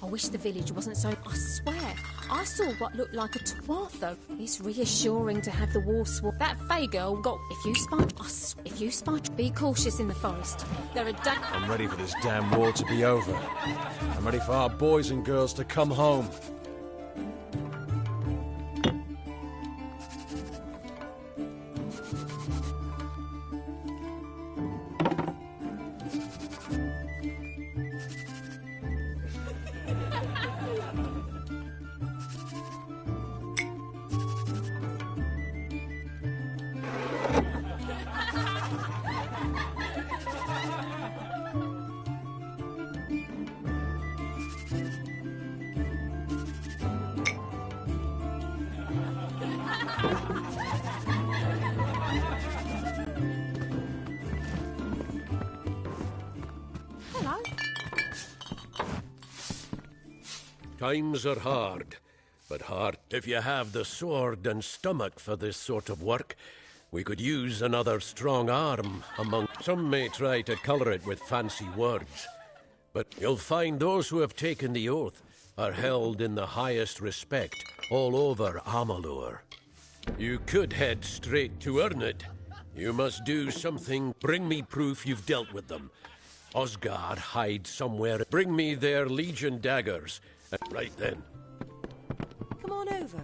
I wish the village wasn't so... I swear, I saw what looked like a Tuatha. It's reassuring to have the war sword. That Fey girl got... If you spy... Be cautious in the forest. There are... I'm ready for this damn war to be over. I'm ready for our boys and girls to come home. Times are hard, but hard. If you have the sword and stomach for this sort of work, we could use another strong arm among... Some may try to colour it with fancy words, but you'll find those who have taken the oath are held in the highest respect all over Amalur. You could head straight to Ernit. You must do something. Bring me proof you've dealt with them. Osgard hides somewhere. Bring me their Legion daggers. Right then. Come on over.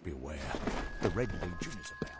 Beware, the Red Legion is about.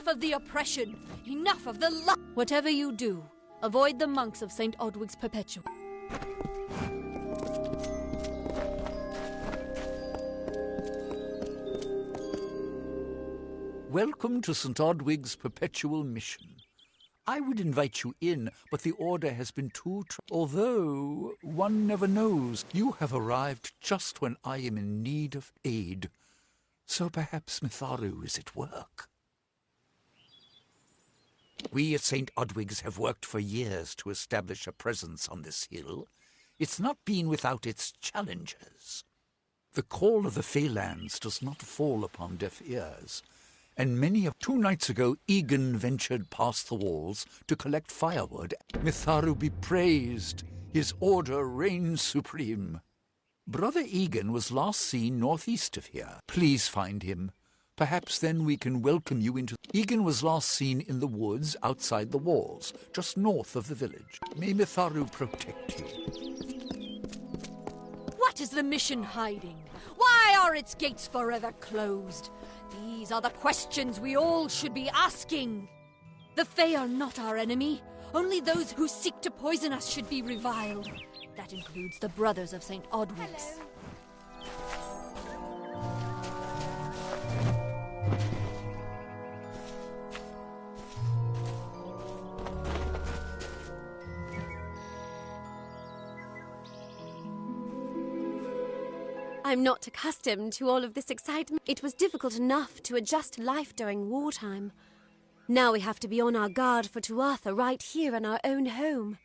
Enough of the oppression! Enough of the Whatever you do, avoid the monks of St. Odwig's Perpetual. Welcome to St. Odwig's Perpetual Mission. I would invite you in, but the order has been although one never knows. You have arrived just when I am in need of aid. So perhaps Mitharu is at work. We at St. Odwig's have worked for years to establish a presence on this hill. It's not been without its challenges. The call of the Feylands does not fall upon deaf ears, and 2 nights ago Egan ventured past the walls to collect firewood. Mitharu be praised, his order reigns supreme. Brother Egan was last seen northeast of here. Please find him. Perhaps then we can welcome you into... Egan was last seen in the woods outside the walls, just north of the village. May Mitharu protect you. What is the mission hiding? Why are its gates forever closed? These are the questions we all should be asking. The Fae are not our enemy. Only those who seek to poison us should be reviled. That includes the brothers of St. Odwig's. I'm not accustomed to all of this excitement. It was difficult enough to adjust life during wartime. Now we have to be on our guard for Tuatha right here in our own home.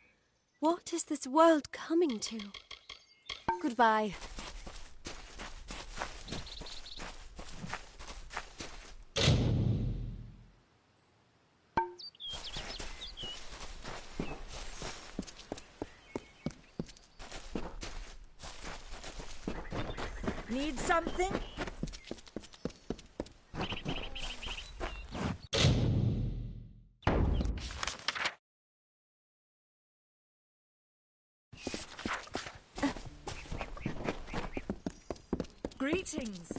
What is this world coming to? Goodbye. Need something? Greetings.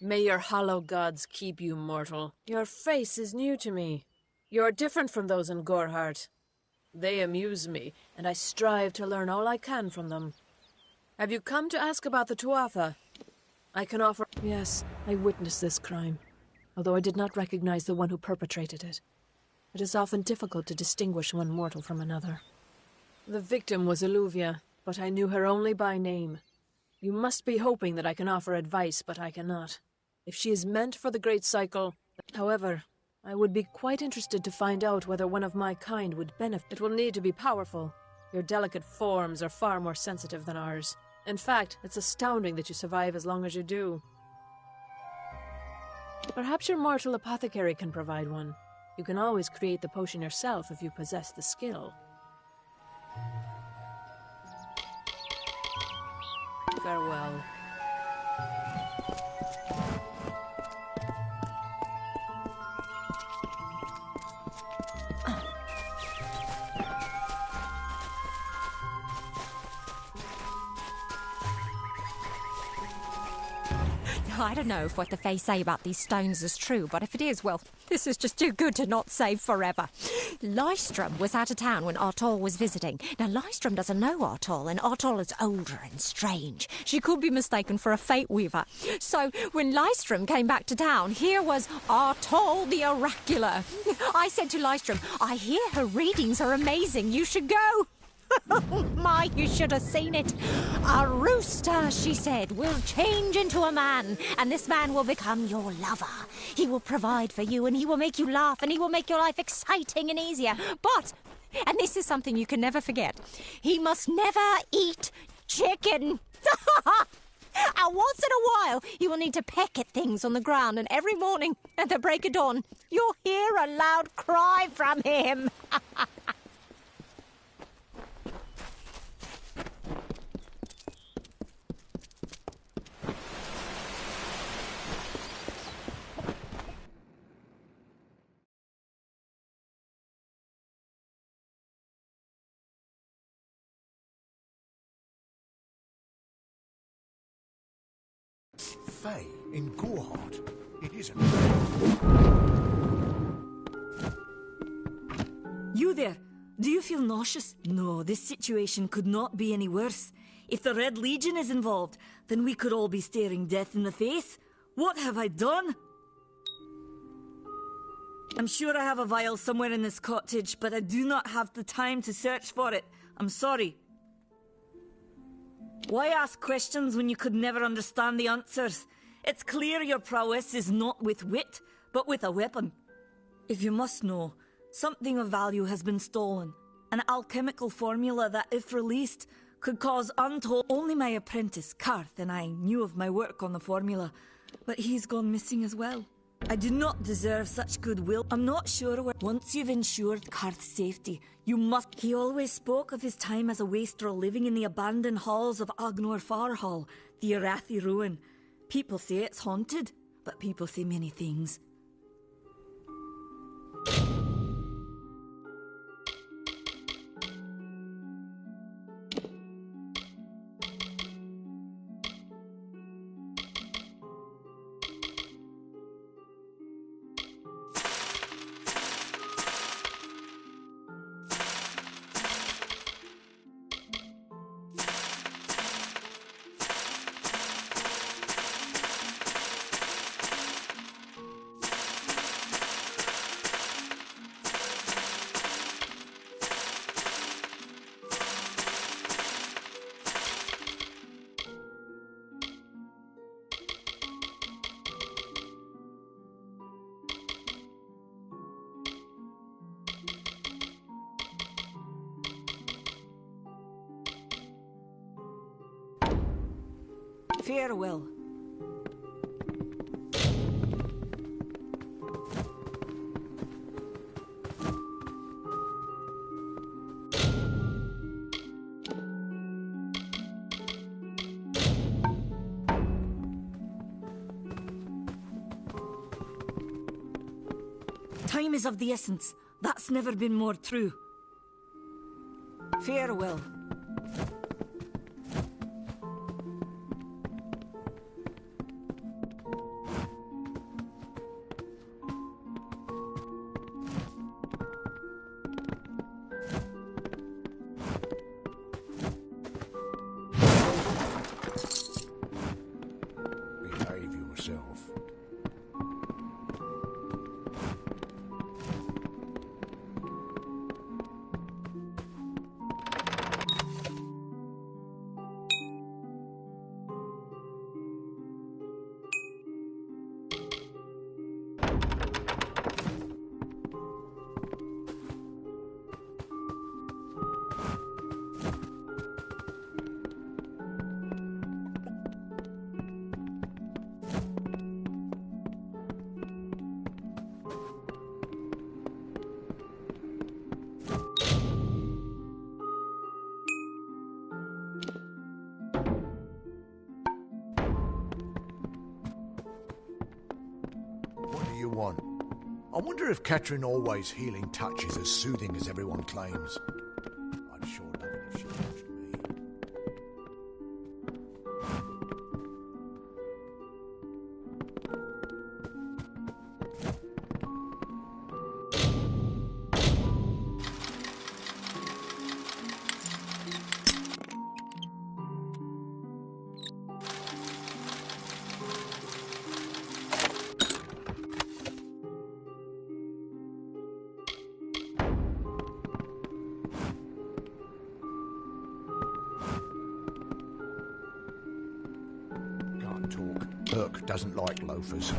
May your hollow gods keep you, mortal. Your face is new to me. You're different from those in Gorhart. They amuse me, and I strive to learn all I can from them. Have you come to ask about the Tuatha? I can offer... Yes, I witnessed this crime, although I did not recognize the one who perpetrated it. It is often difficult to distinguish one mortal from another. The victim was Illuvia, but I knew her only by name. You must be hoping that I can offer advice, but I cannot. If she is meant for the Great Cycle... However, I would be quite interested to find out whether one of my kind would benefit. It will need to be powerful. Your delicate forms are far more sensitive than ours. In fact, it's astounding that you survive as long as you do. Perhaps your mortal apothecary can provide one. You can always create the potion yourself if you possess the skill. Farewell. I don't know if what the Fae say about these stones is true, but if it is, well, this is just too good to not save forever. Lystrom was out of town when Artol was visiting. Now, Lystrom doesn't know Artol, and Artol is older and strange. She could be mistaken for a Fate Weaver. So, when Lystrom came back to town, here was Artol the Oracular. I said to Lystrom, I hear her readings are amazing. You should go. Oh my, you should have seen it. A rooster, she said, will change into a man, and this man will become your lover. He will provide for you, and he will make you laugh, and he will make your life exciting and easier. But, and this is something you can never forget, he must never eat chicken. And once in a while, you will need to peck at things on the ground, and every morning at the break of dawn, you'll hear a loud cry from him. Fae in Gorhart. It isn't. You there? Do you feel nauseous? No, this situation could not be any worse. If the Red Legion is involved, then we could all be staring death in the face. What have I done? I'm sure I have a vial somewhere in this cottage, but I do not have the time to search for it. I'm sorry. Why ask questions when you could never understand the answers? It's clear your prowess is not with wit, but with a weapon. If you must know, something of value has been stolen. An alchemical formula that, if released, could cause untold... Only my apprentice, Karth, and I knew of my work on the formula, but he's gone missing as well. I do not deserve such goodwill. I'm not sure where... Once you've ensured Karth's safety, you must... He always spoke of his time as a wastrel living in the abandoned halls of Agnor Farhall, the Arathi ruin. People say it's haunted, but people say many things. Farewell. Time is of the essence. That's never been more true. Farewell. everyone. I wonder if Catherine Allway's healing touch is as soothing as everyone claims. I'd sure love it if she touched me. Talk. Burke doesn't like loafers.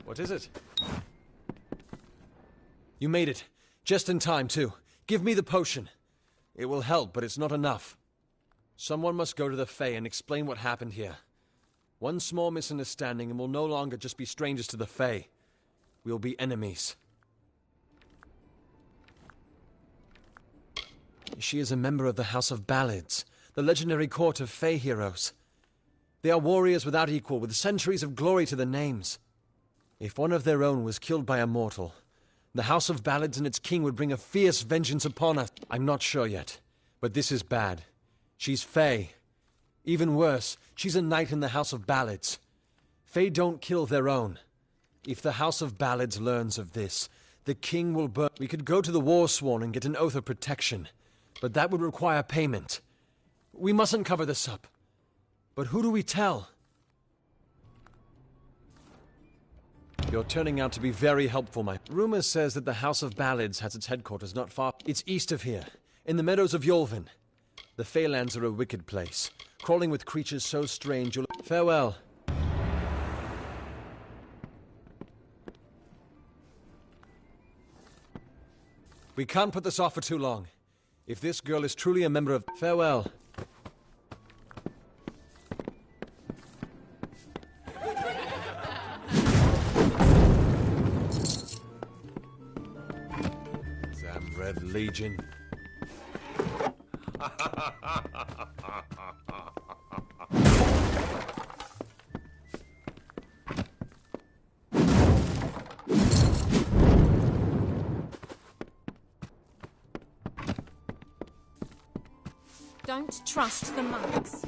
What is it? You made it. Just in time, too. Give me the potion. It will help, but it's not enough. Someone must go to the Fae and explain what happened here. One small misunderstanding and we'll no longer just be strangers to the Fae. We'll be enemies. She is a member of the House of Ballads, the legendary court of Fae heroes. They are warriors without equal, with centuries of glory to their names. If one of their own was killed by a mortal, the House of Ballads and its king would bring a fierce vengeance upon us. I'm not sure yet, but this is bad. She's Fae. Even worse, she's a knight in the House of Ballads. Fae don't kill their own. If the House of Ballads learns of this, the king will burn. We could go to the Warsworn and get an oath of protection, but that would require payment. We mustn't cover this up. But who do we tell? You're turning out to be very helpful, my... Rumor says that the House of Ballads has its headquarters not far... It's east of here, in the meadows of Yolvin. The Feylands are a wicked place, crawling with creatures so strange you'll... Farewell. We can't put this off for too long. If this girl is truly a member of... Farewell. Red Legion. Don't trust the monks.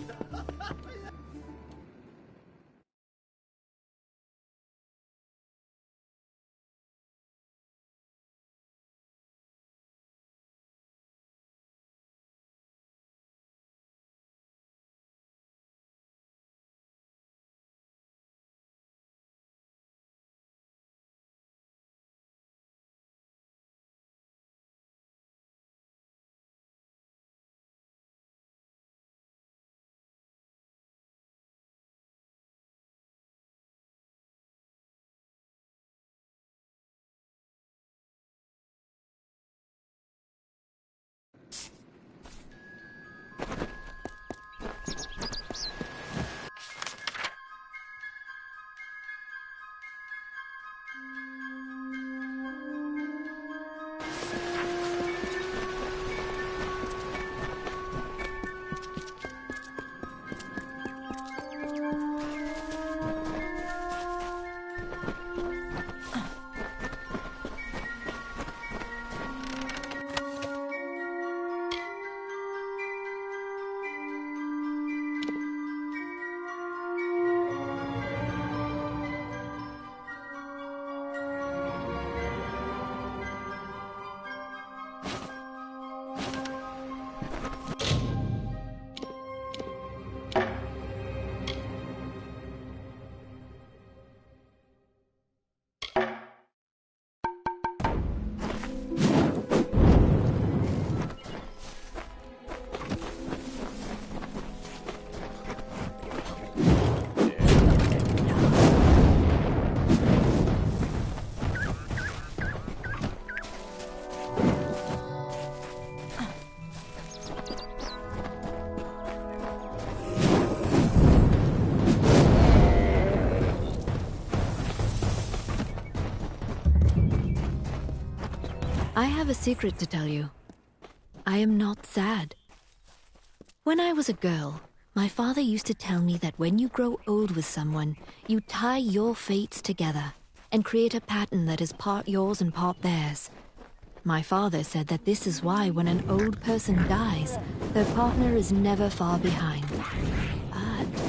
have a secret to tell you. I am not sad. When I was a girl, my father used to tell me that when you grow old with someone, you tie your fates together and create a pattern that is part yours and part theirs. My father said that this is why when an old person dies, their partner is never far behind. But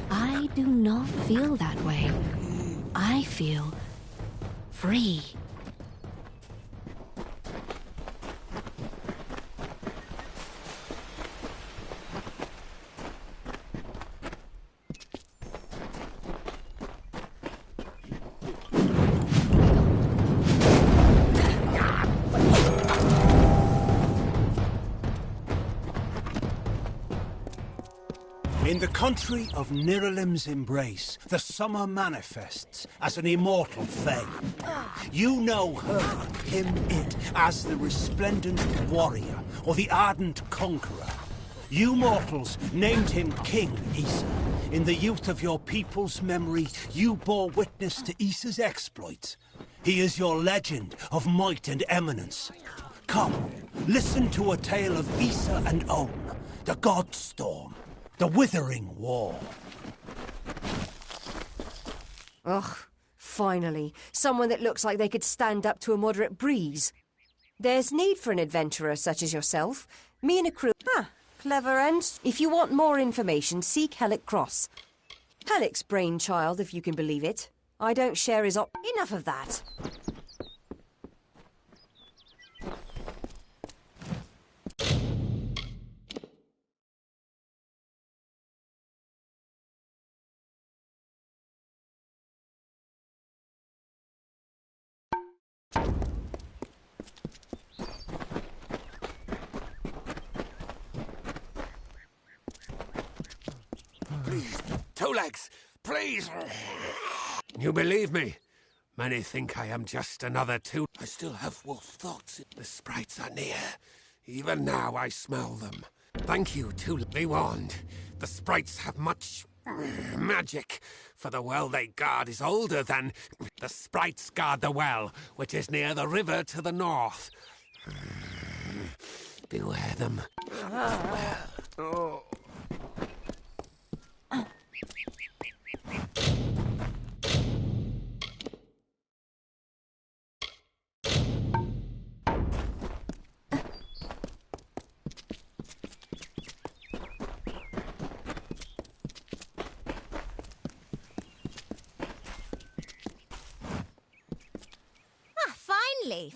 I do not feel that way. I feel free. In the country of Niralim's embrace, the summer manifests as an immortal fae. You know her, him, it, as the resplendent warrior, or the ardent conqueror. You mortals named him King Issa. In the youth of your people's memory, you bore witness to Issa's exploits. He is your legend of might and eminence. Come, listen to a tale of Issa and Om, the God Storm. The Withering War. Ugh, finally. Someone that looks like they could stand up to a moderate breeze. There's need for an adventurer such as yourself. Me and a crew... Ah, clever and... If you want more information, seek Hellick Cross. Hellick's brainchild, if you can believe it. I don't share his Enough of that. Please, Two Legs, please. You believe me? Many think I am just another two. I still have wolf thoughts. The sprites are near. Even now I smell them. Thank you, Two Legs. Be warned. The sprites have much magic, for the well they guard is older than... The sprites guard the well, which is near the river to the north. Beware them. Oh.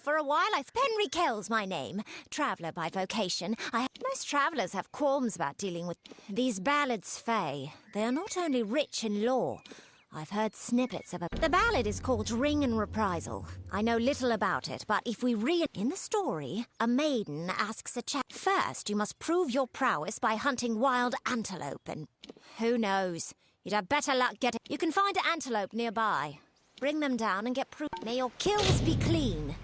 For a while, Henry Kell's my name. Traveller by vocation. Most travellers have qualms about dealing with these ballads, Fae. They are not only rich in lore. I've heard snippets of The ballad is called Ring and Reprisal. I know little about it, but if we In the story, a maiden asks a chap... First, you must prove your prowess by hunting wild antelope, and... Who knows? You'd have better luck getting... You can find an antelope nearby. Bring them down and get proof. May your kills be clean.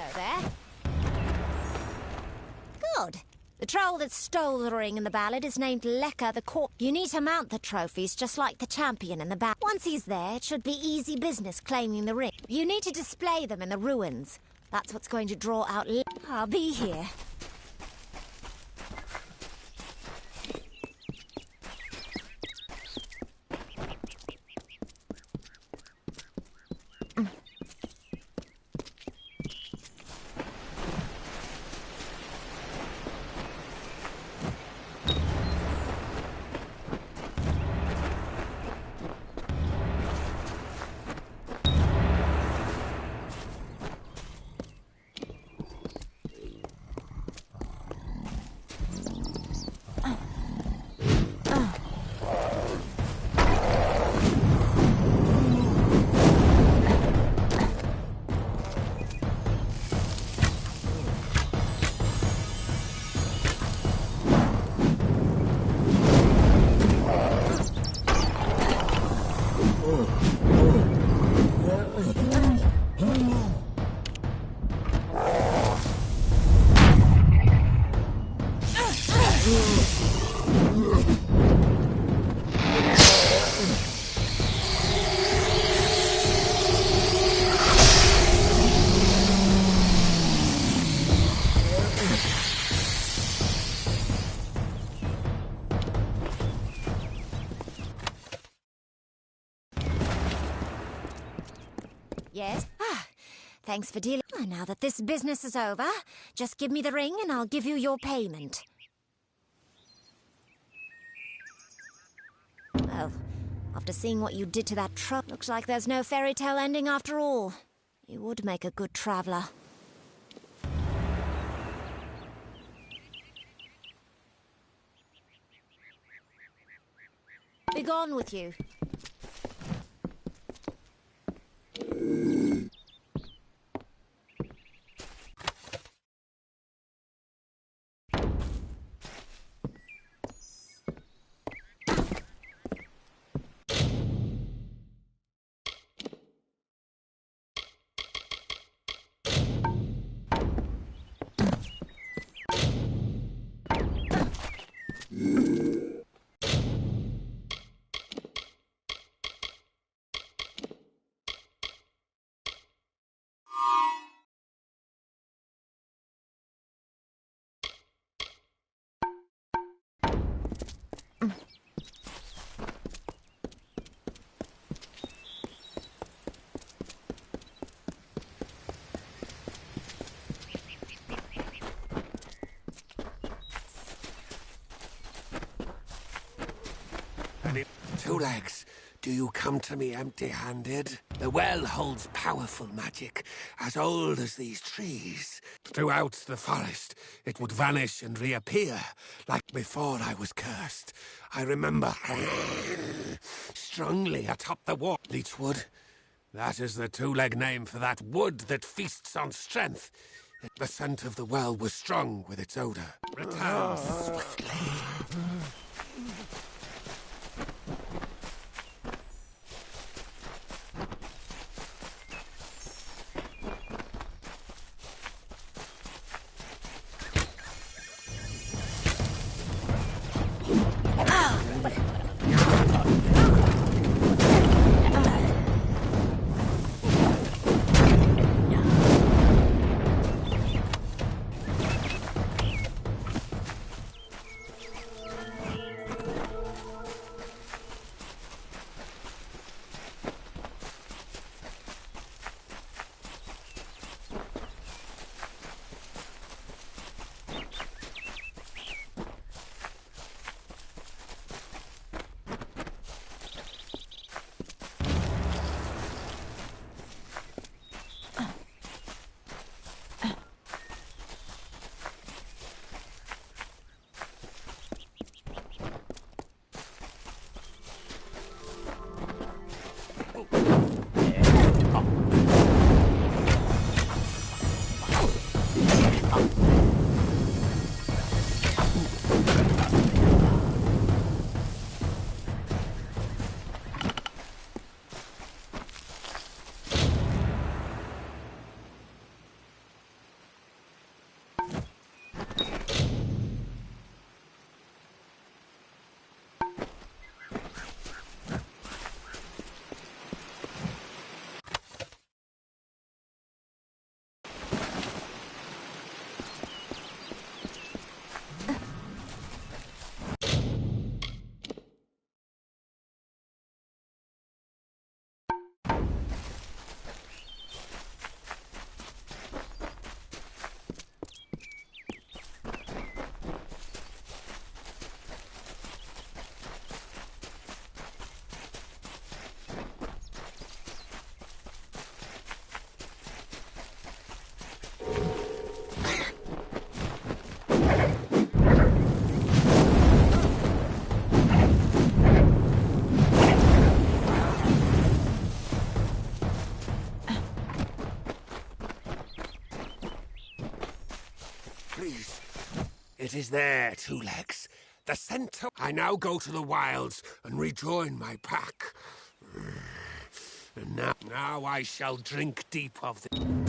Hello there. Good. The troll that stole the ring in the ballad is named Lekka the Corp. You need to mount the trophies just like the champion in the ballad. Once he's there, it should be easy business claiming the ring. You need to display them in the ruins. That's what's going to draw out... I'll be here. Yes? Thanks for dealing. Now that this business is over, just give me the ring and I'll give you your payment. Well, after seeing what you did to that truck, looks like there's no fairy tale ending after all. You would make a good traveller. Be gone with you. Two Legs, do you come to me empty-handed? The well holds powerful magic, as old as these trees. Throughout the forest, it would vanish and reappear, like before I was cursed. I remember strongly atop the wall. Leechwood, that is the two-leg name for that wood that feasts on strength. The scent of the well was strong with its odor. Return swiftly. It is there, Two Legs. The center. I now go to the wilds and rejoin my pack. And now I shall drink deep of the...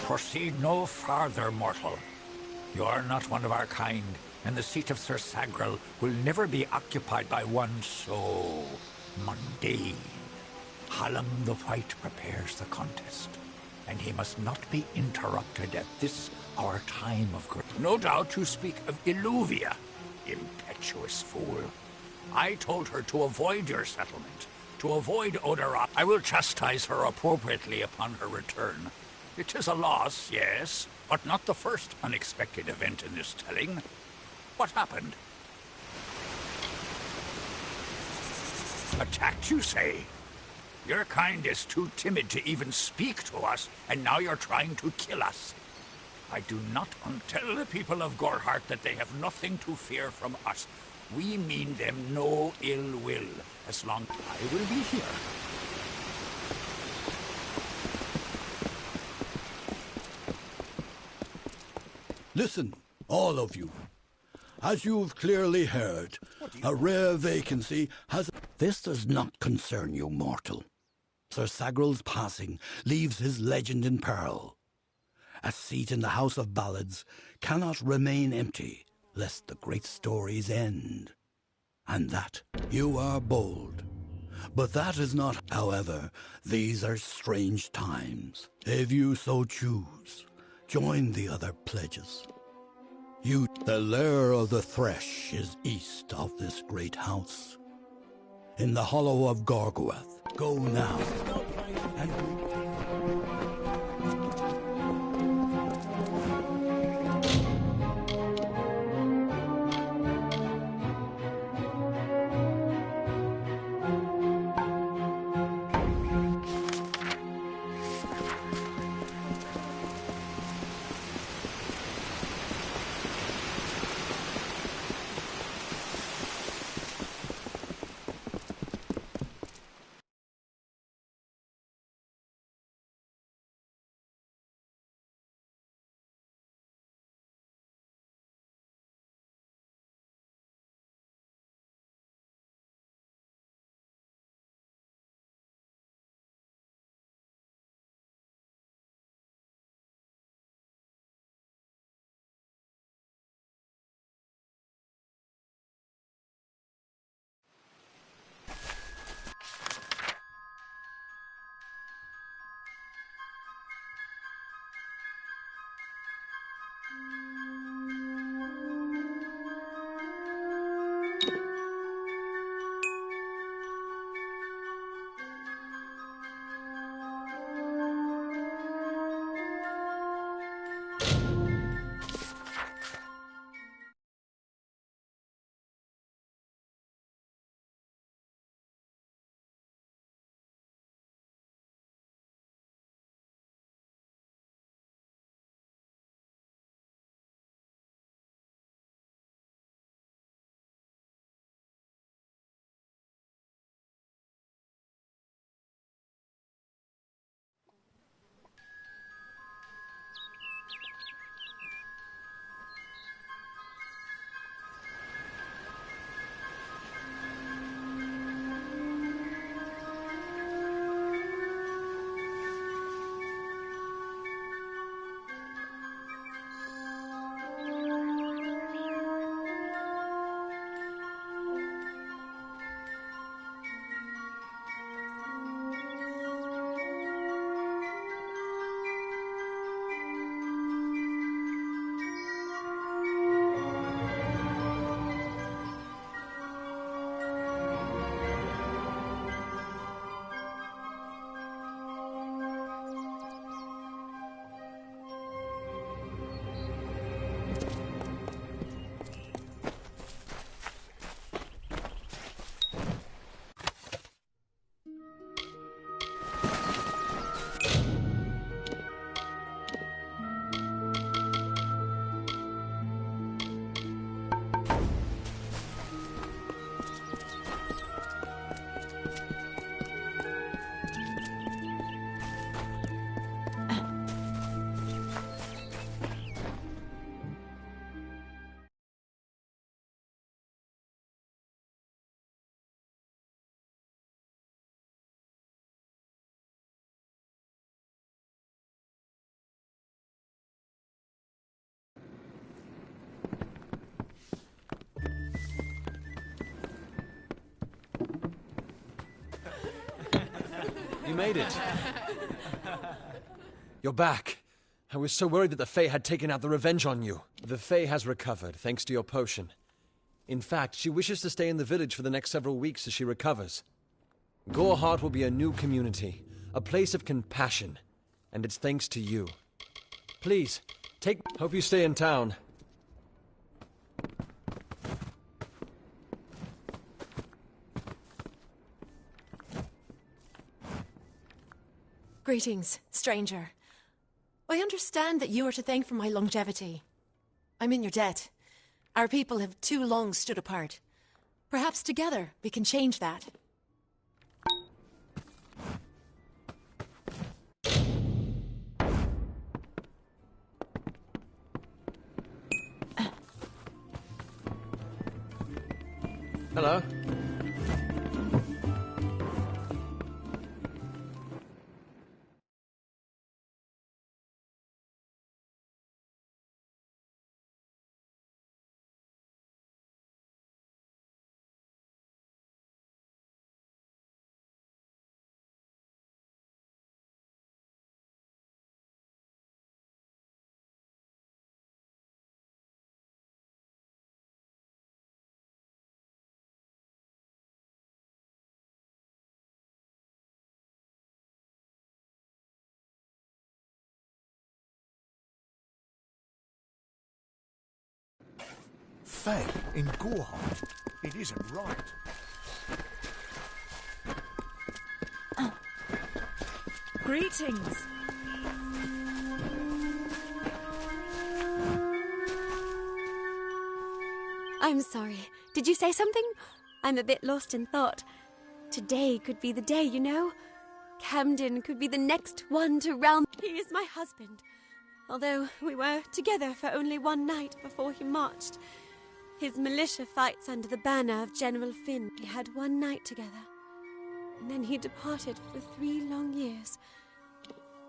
Proceed no farther, mortal. You are not one of our kind, and the seat of Sir Sagrel will never be occupied by one so mundane. Hallam the White prepares the contest, and he must not be interrupted at this our time of grace. No doubt you speak of Illuvia, impetuous fool. I told her to avoid your settlement, to avoid Odorop. I will chastise her appropriately upon her return. It is a loss, yes, but not the first unexpected event in this telling. What happened? Attacked, you say? Your kind is too timid to even speak to us, and now you're trying to kill us. I do not tell the people of Gorhart that they have nothing to fear from us. We mean them no ill will, as long as I will be here. Listen, all of you. As you've clearly heard, a rare vacancy has... This does not concern you, mortal. Sir Sagrel's passing leaves his legend in peril. A seat in the House of Ballads cannot remain empty, lest the great stories end. And that you are bold. But that is not. However, these are strange times. If you so choose, join the other pledges. The lair of the Thresh is east of this great house, in the hollow of Gorgoeth. Go now, and You made it. You're back. I was so worried that the Fae had taken out the revenge on you. The Fae has recovered, thanks to your potion. In fact, she wishes to stay in the village for the next several weeks as she recovers. Goreheart will be a new community, a place of compassion, and it's thanks to you. Please, hope you stay in town. Greetings, stranger. I understand that you are to thank for my longevity. I'm in your debt. Our people have too long stood apart. Perhaps together we can change that. Hello. Fae in Gorhart. It isn't right. Greetings. I'm sorry. Did you say something? I'm a bit lost in thought. Today could be the day, you know. Camden could be the next one to round. He is my husband. Although we were together for only one night before he marched. His militia fights under the banner of General Finn. We had one night together. And then he departed for 3 long years.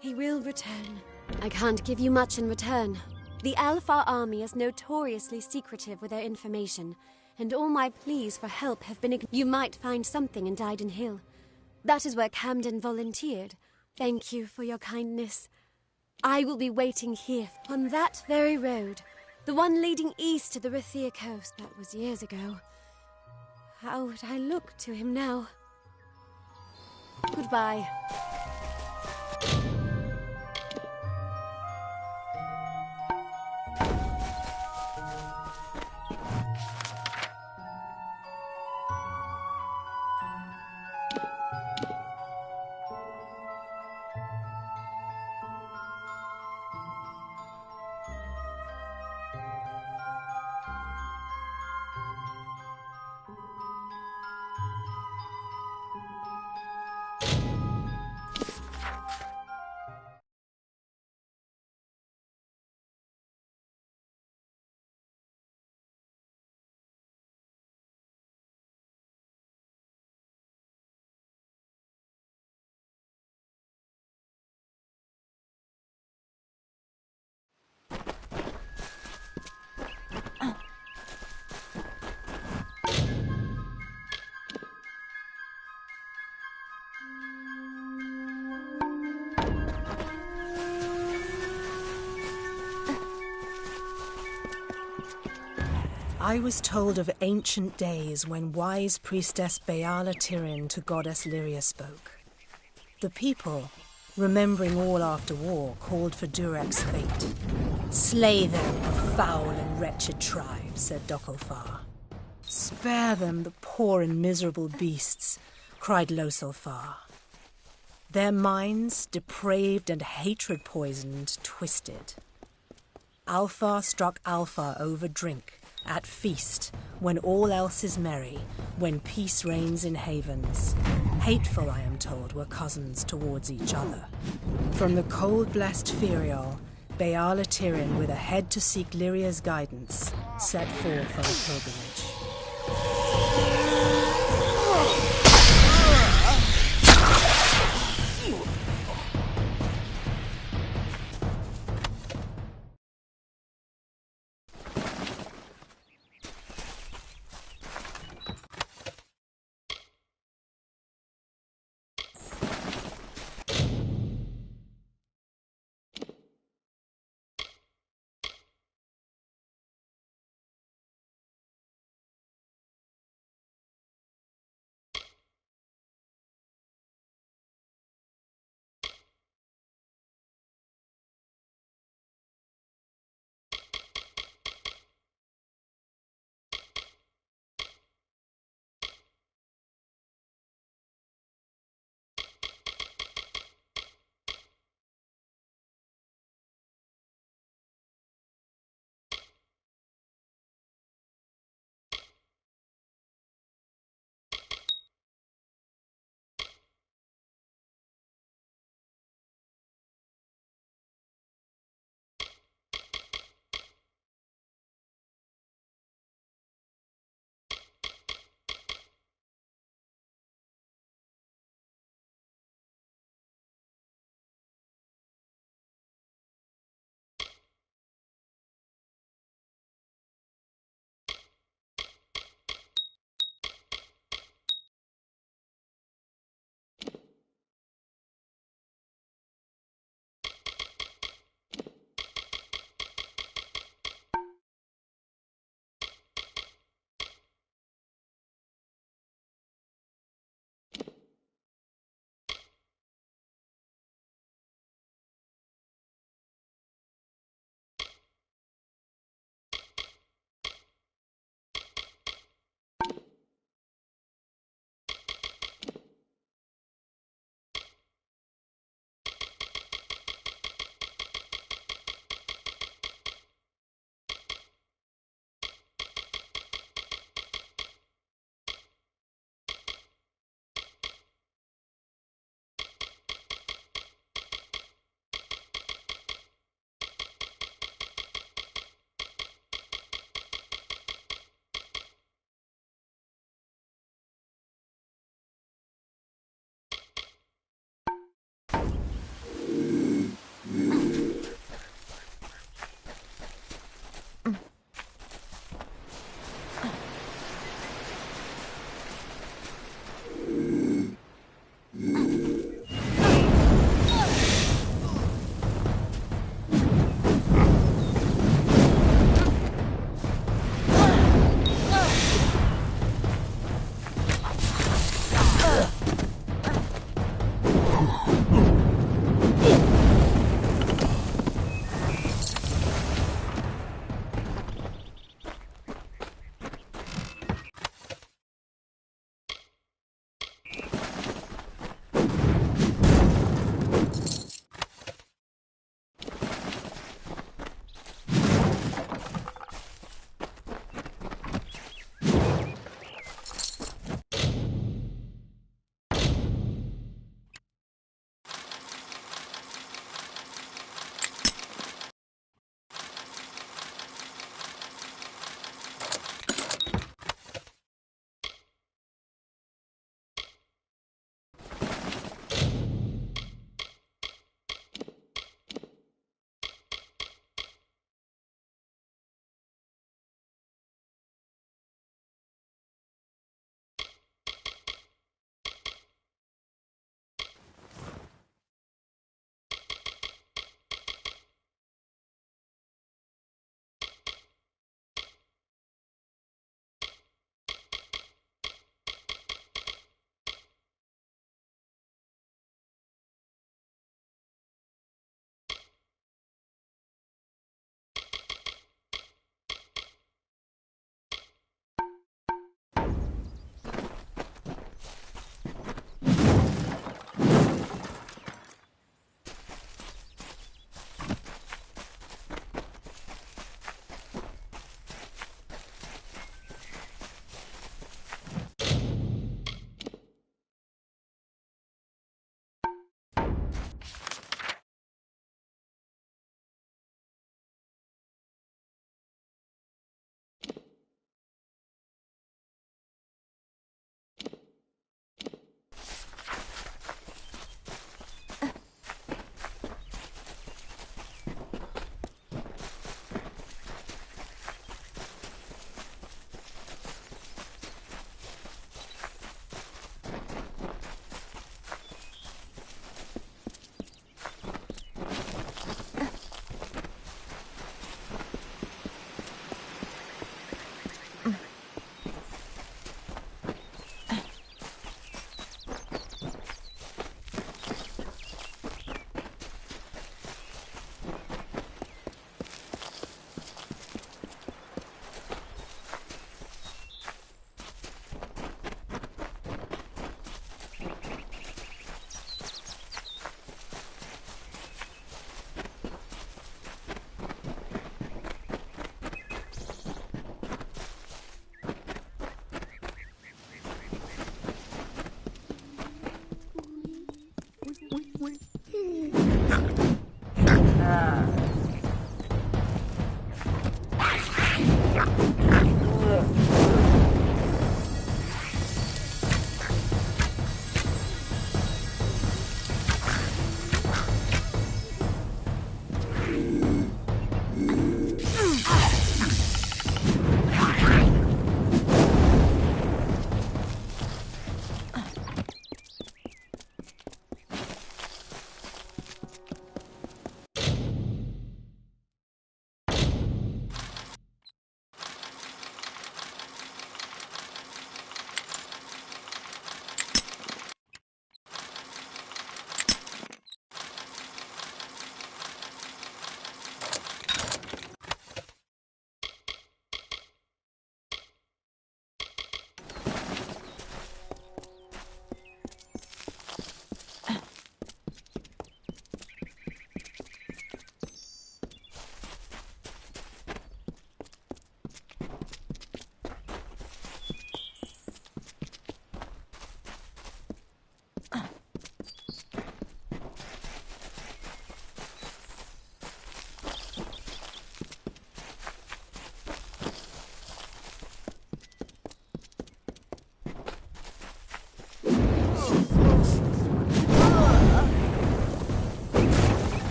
He will return. I can't give you much in return. The Alpha army is notoriously secretive with their information, and all my pleas for help have been ignored. You might find something in Dyden Hill. That is where Camden volunteered. Thank you for your kindness. I will be waiting here on that very road, the one leading east to the Rathia coast. That was years ago. How would I look to him now? Goodbye. I was told of ancient days when wise priestess Beala Tirin to goddess Lyria spoke. The people, remembering all after war, called for Durek's fate. Slay them, foul and wretched tribe, said Dokolfar. Spare them, the poor and miserable beasts, cried Losolfar. Their minds, depraved and hatred-poisoned, twisted. Alfar struck Alfar over drink, at feast, when all else is merry, when peace reigns in havens. Hateful, I am told, were cousins towards each other. From the cold-blessed Ferial, Beala Tirin, with a head to seek Lyria's guidance, set forth on a pilgrimage.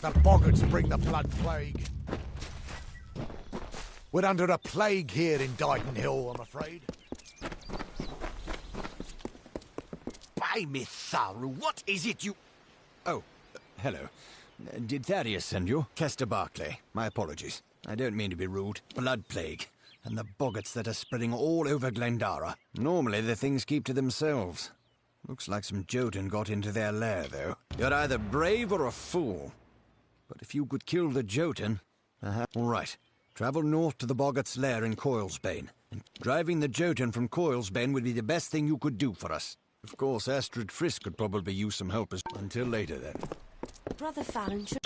The boggarts bring the blood plague. We're under a plague here in Dighton Hill, I'm afraid. By me, Tharu, what is it you... Oh, hello. Did Thaddeus send you? Kester Barclay. My apologies. I don't mean to be rude. Blood plague. And the boggarts that are spreading all over Glendara. Normally the things keep to themselves. Looks like some Jotun got into their lair, though. You're either brave or a fool. But if you could kill the Jotun... All right. Travel north to the boggart's lair in Coilsbane. And driving the Jotun from Coilsbane would be the best thing you could do for us. Of course, Astrid Frisk could probably use some help as... Until later, then. Brother Fallon should...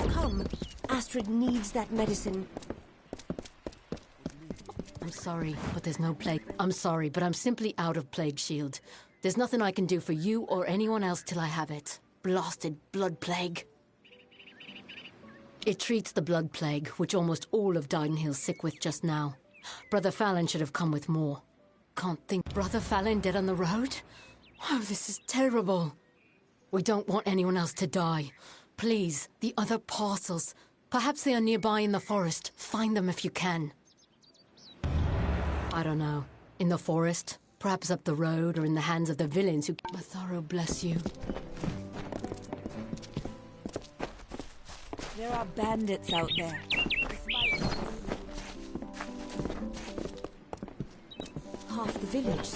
Come. Astrid needs that medicine. I'm sorry, but there's no plague. I'm sorry, but I'm simply out of plague shield. There's nothing I can do for you or anyone else till I have it. Blasted blood plague. It treats the blood plague, which almost all of Dighton Hill's sick with just now. Brother Fallon should have come with more. Can't think. Brother Fallon dead on the road? Oh, this is terrible. We don't want anyone else to die. Please, the other parcels. Perhaps they are nearby in the forest. Find them if you can. I don't know. In the forest? Perhaps up the road or in the hands of the villains who... Matharo bless you. There are bandits out there. Half the village.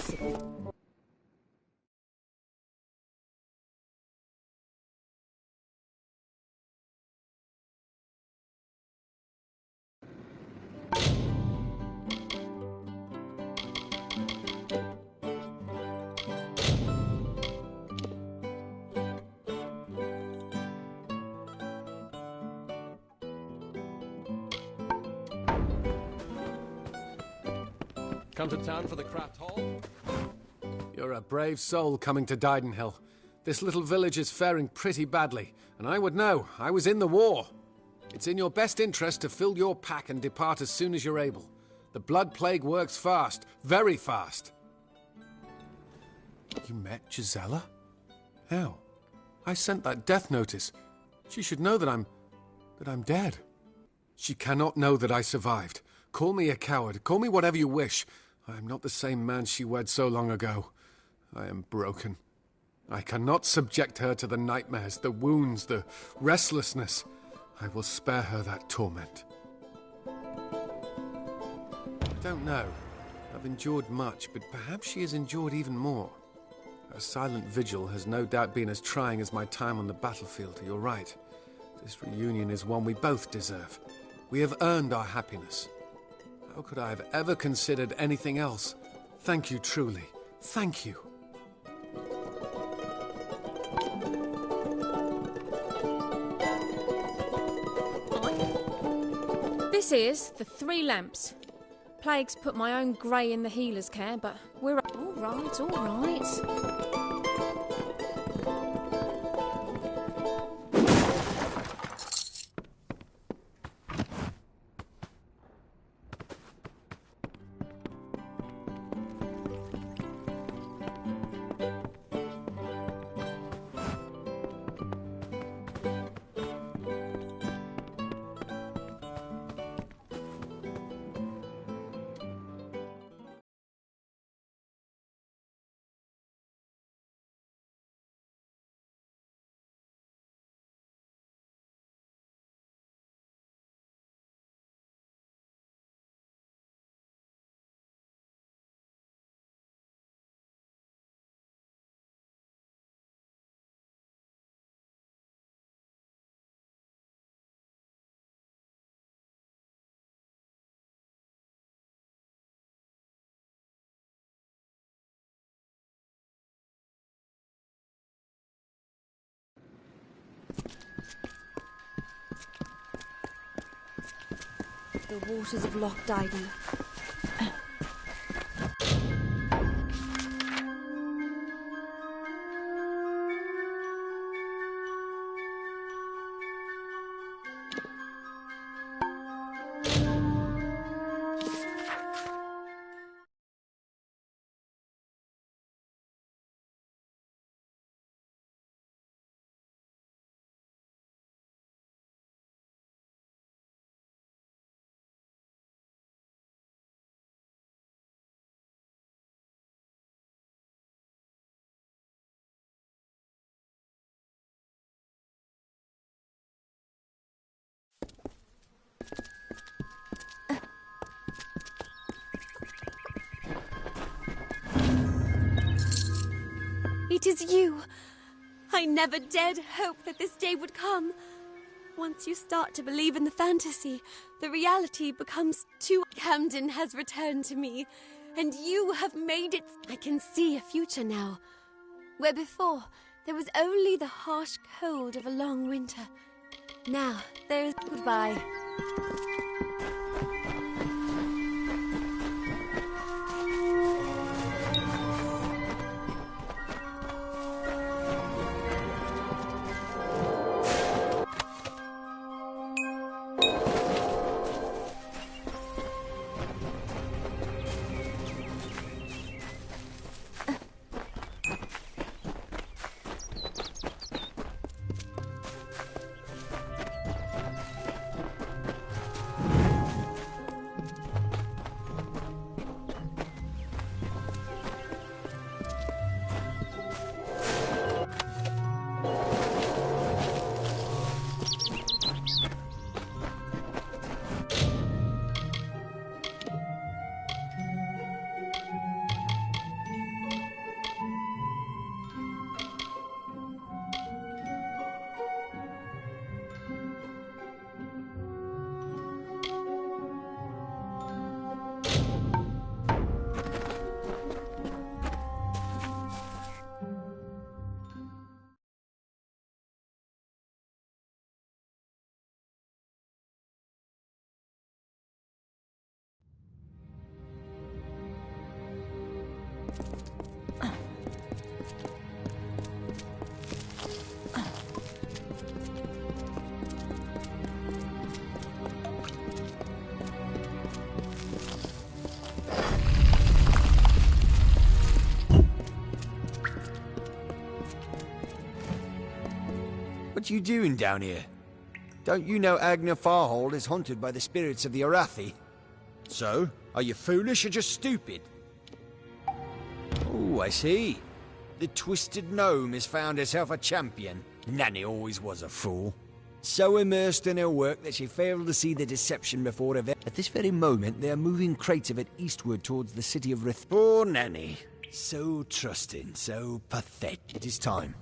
Come to town for the craft hall? You're a brave soul coming to Dighton Hill. This little village is faring pretty badly, and I would know. I was in the war. It's in your best interest to fill your pack and depart as soon as you're able. The blood plague works fast, very fast. You met Gisela? How? I sent that death notice. She should know that I'm dead. She cannot know that I survived. Call me a coward. Call me whatever you wish. I am not the same man she wed so long ago. I am broken. I cannot subject her to the nightmares, the wounds, the restlessness. I will spare her that torment. I don't know. I've endured much, but perhaps she has endured even more. Her silent vigil has no doubt been as trying as my time on the battlefield. You're right. This reunion is one we both deserve. We have earned our happiness. How could I have ever considered anything else? Thank you, truly. Thank you. This is the 3 lamps. Plague's put my own grey in the healer's care, but we're... All right, all right. The waters of Loch Dighton. It is you. I never dared hope that this day would come. Once you start to believe in the fantasy, the reality becomes too... Camden has returned to me, and you have made it... I can see a future now, where before there was only the harsh cold of a long winter. Now, there is... Goodbye. What you doing down here? Don't you know Agner Farhold is haunted by the spirits of the Arathi? So, are you foolish or just stupid? Oh, I see. The Twisted Gnome has found herself a champion. Nanny always was a fool. So immersed in her work that she failed to see the deception before her. At this very moment, they are moving crates of it eastward towards the city of Rith. Poor Nanny. So trusting, so pathetic. It is time.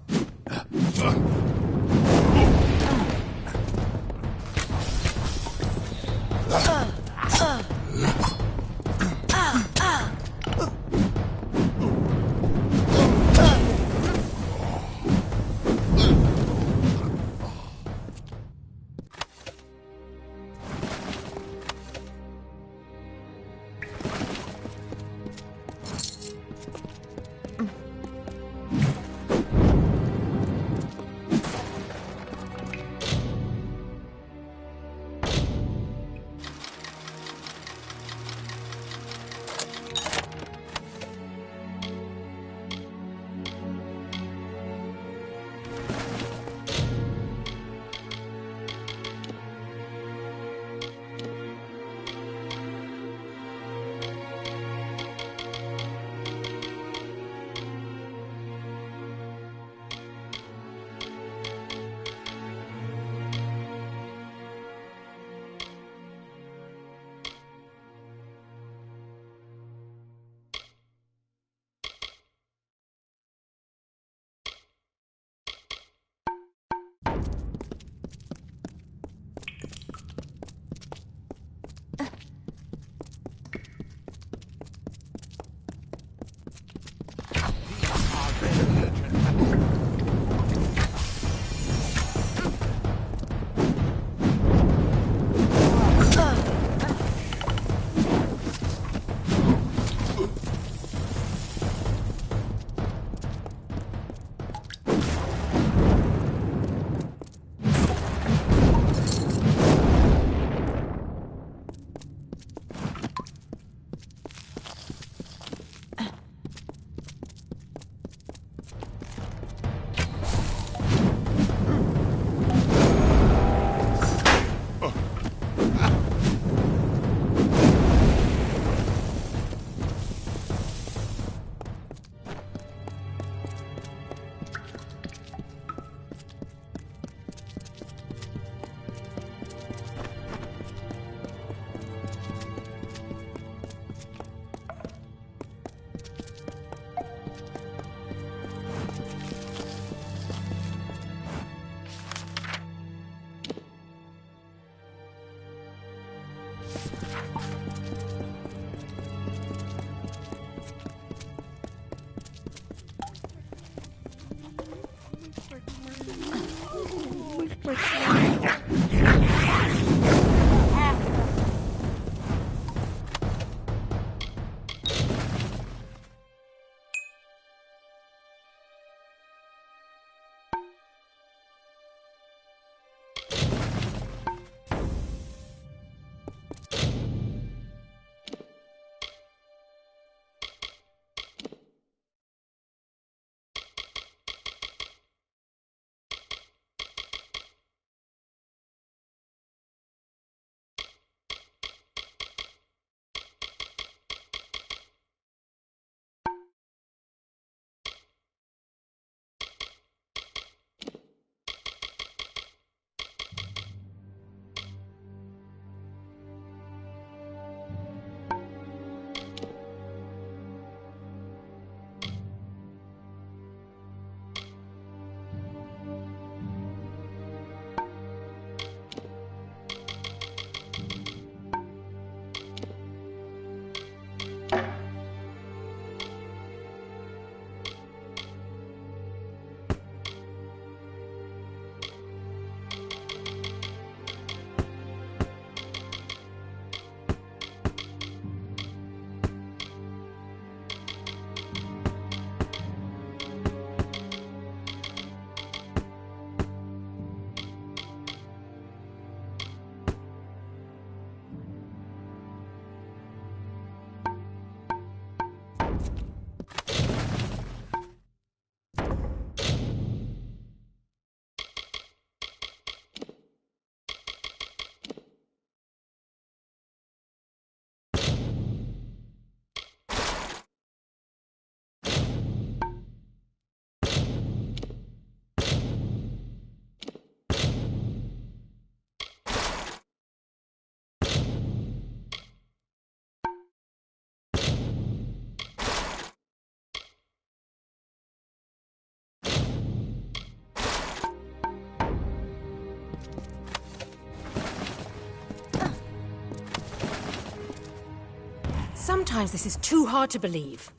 Sometimes this is too hard to believe.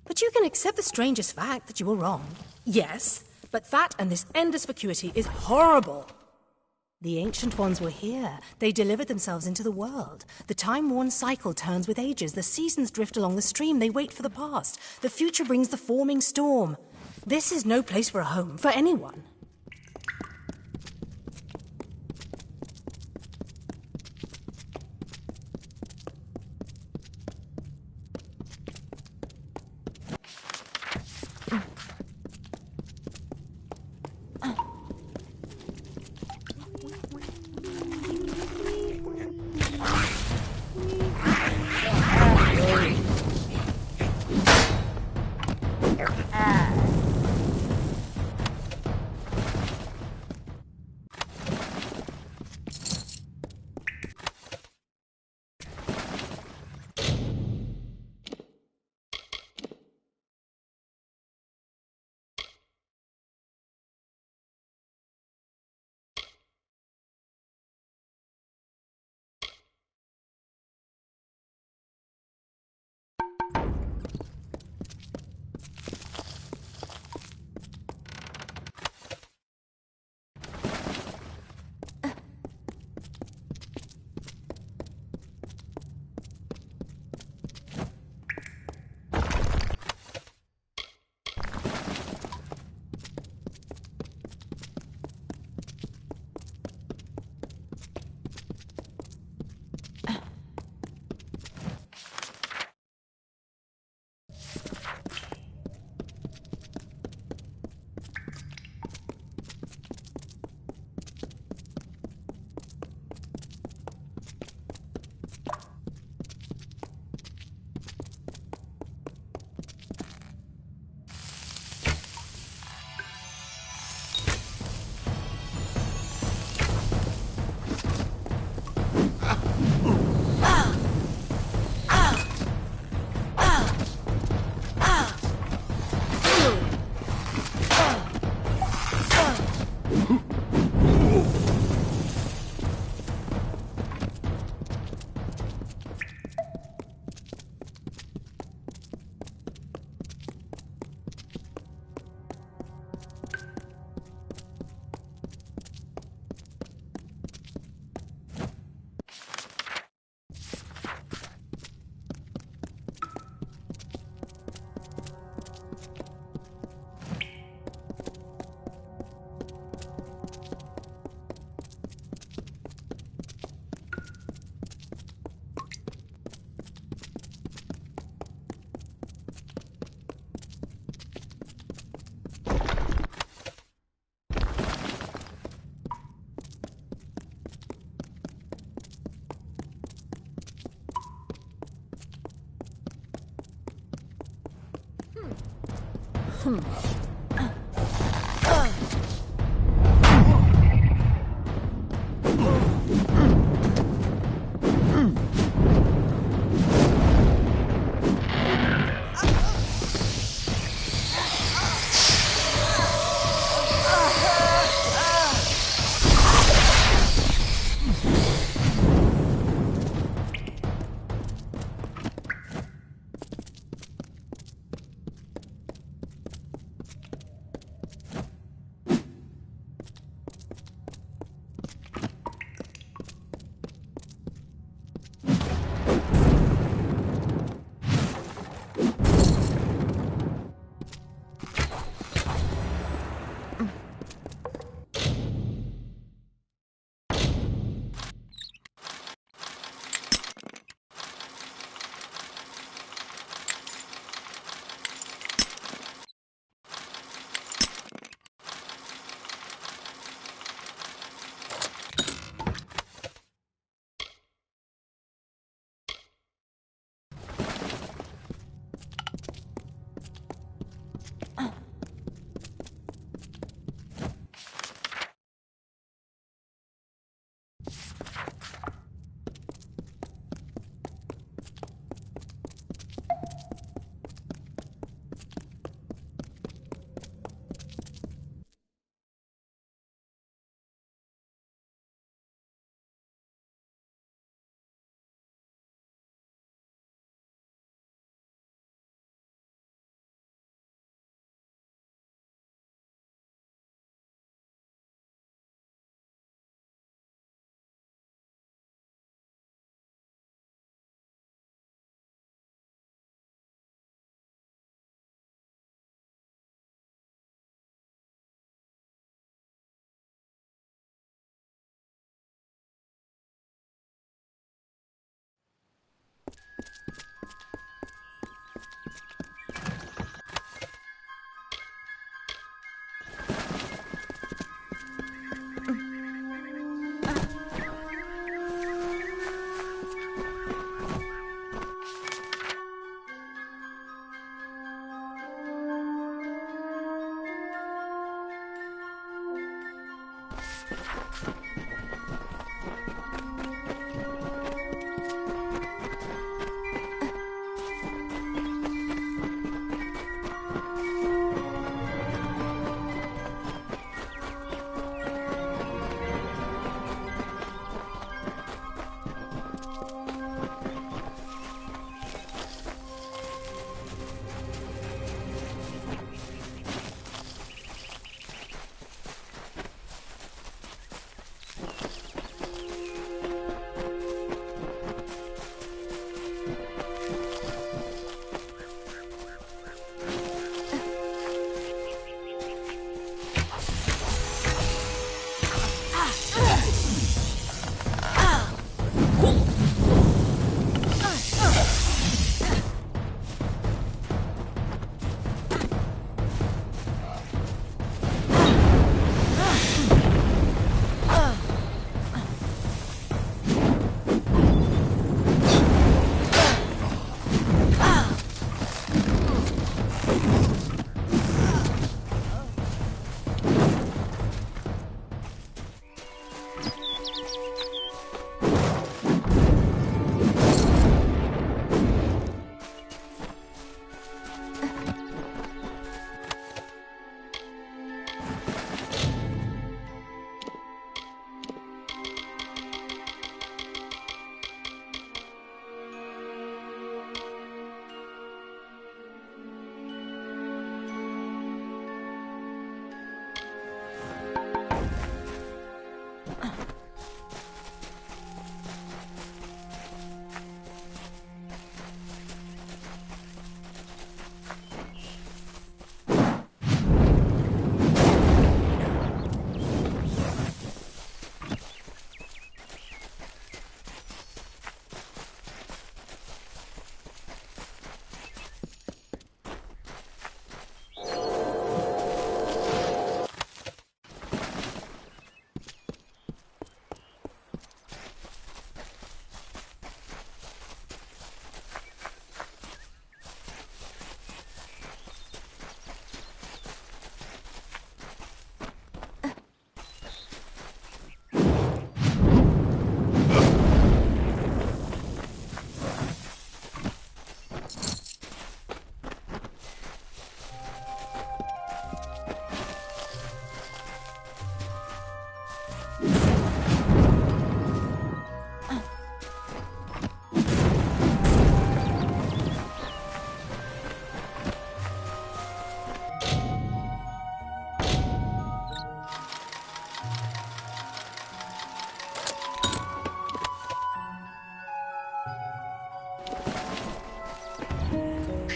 But you can accept the strangest fact that you were wrong. Yes, but that and this endless vacuity is horrible. The Ancient Ones were here. They delivered themselves into the world. The time-worn cycle turns with ages. The seasons drift along the stream. They wait for the past. The future brings the forming storm. This is no place for a home, for anyone.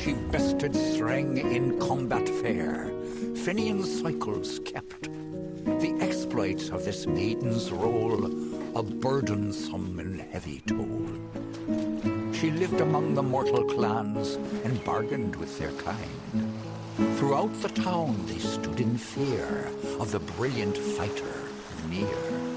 she bested Threng in combat fair. Finian's cycles kept. The exploits of this maiden's role, a burdensome and heavy toll. She lived among the mortal clans and bargained with their kind. Throughout the town they stood in fear of the brilliant fighter near.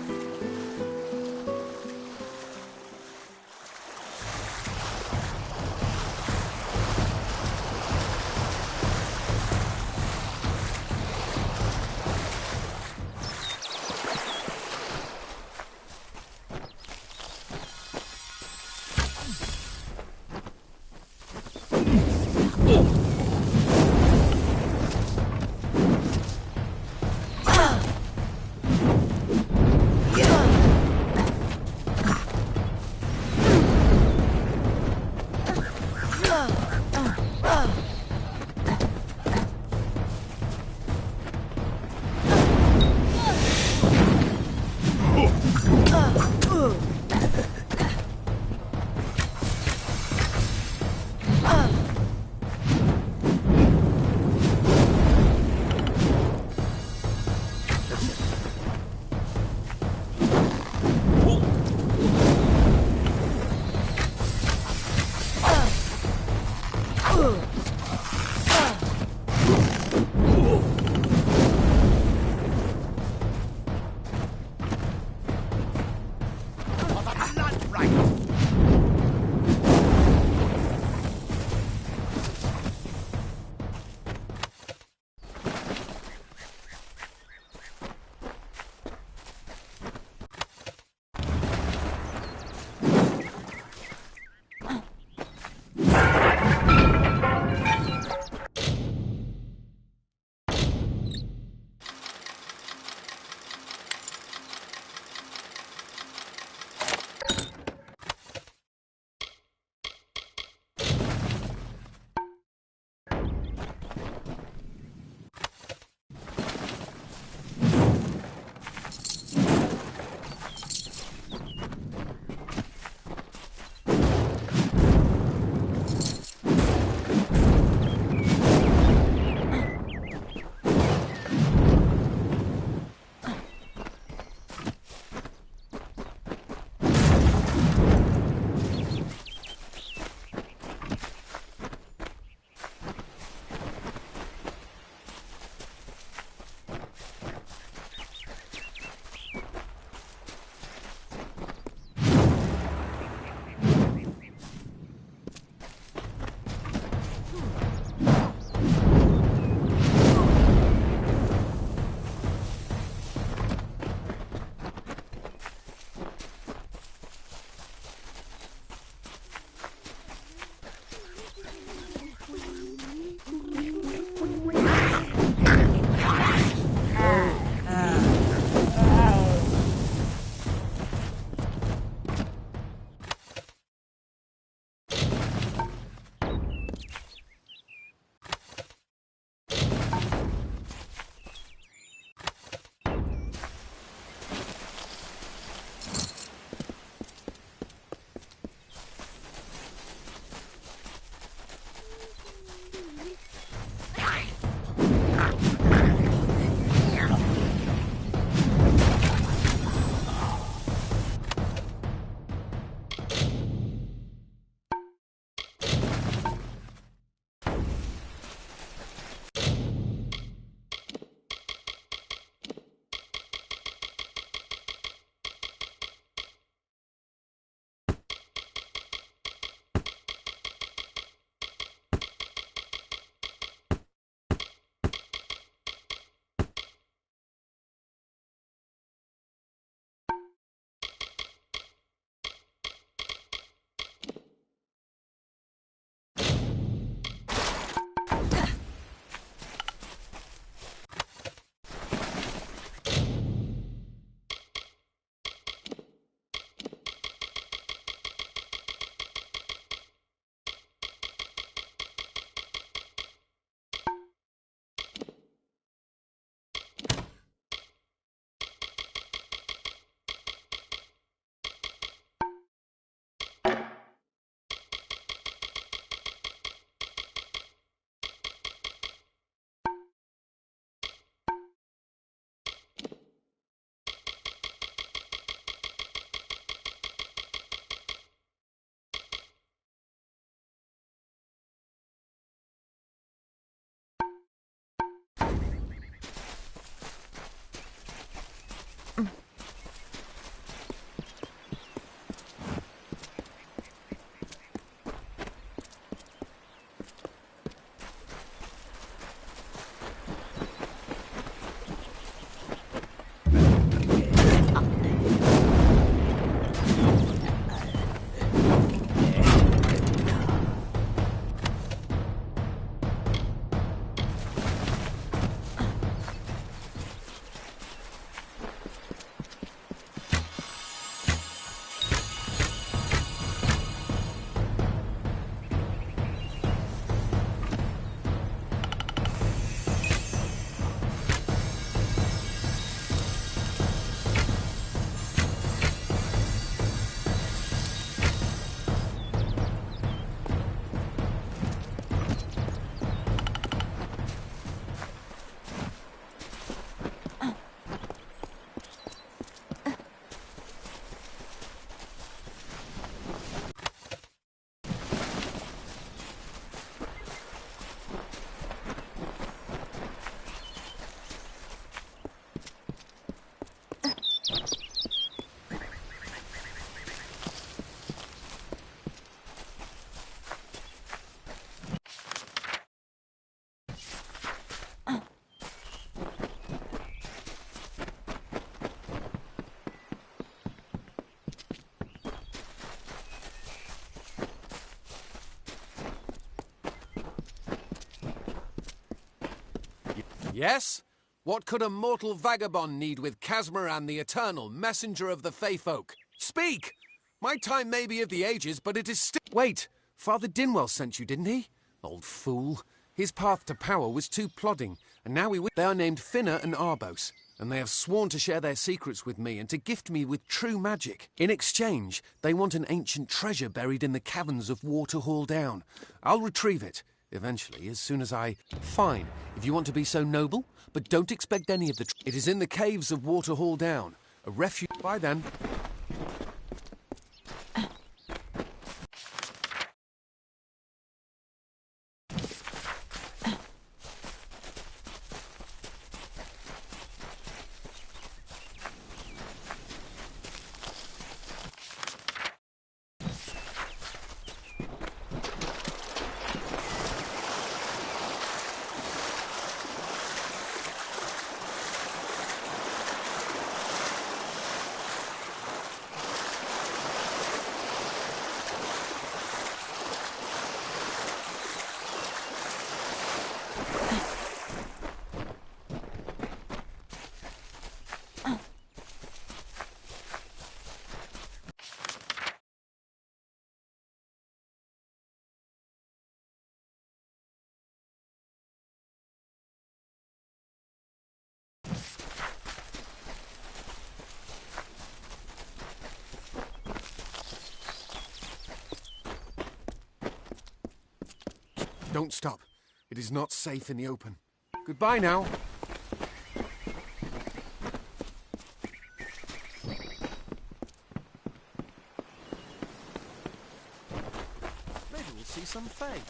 Yes? What could a mortal vagabond need with Casmaran the Eternal, messenger of the Fey folk? Speak! My time may be of the ages, but it is still— Wait! Father Dinwell sent you, didn't he? Old fool. His path to power was too plodding, and now they are named Finna and Arbos, and they have sworn to share their secrets with me and to gift me with true magic. In exchange, they want an ancient treasure buried in the caverns of Waterhall Down. I'll retrieve it, eventually, as soon as I— Fine, if you want to be so noble, but don't expect any of the— It is in the caves of Waterhall Down, a refuge— Bye then. Don't stop. It is not safe in the open. Goodbye now. Maybe we'll see some Fae.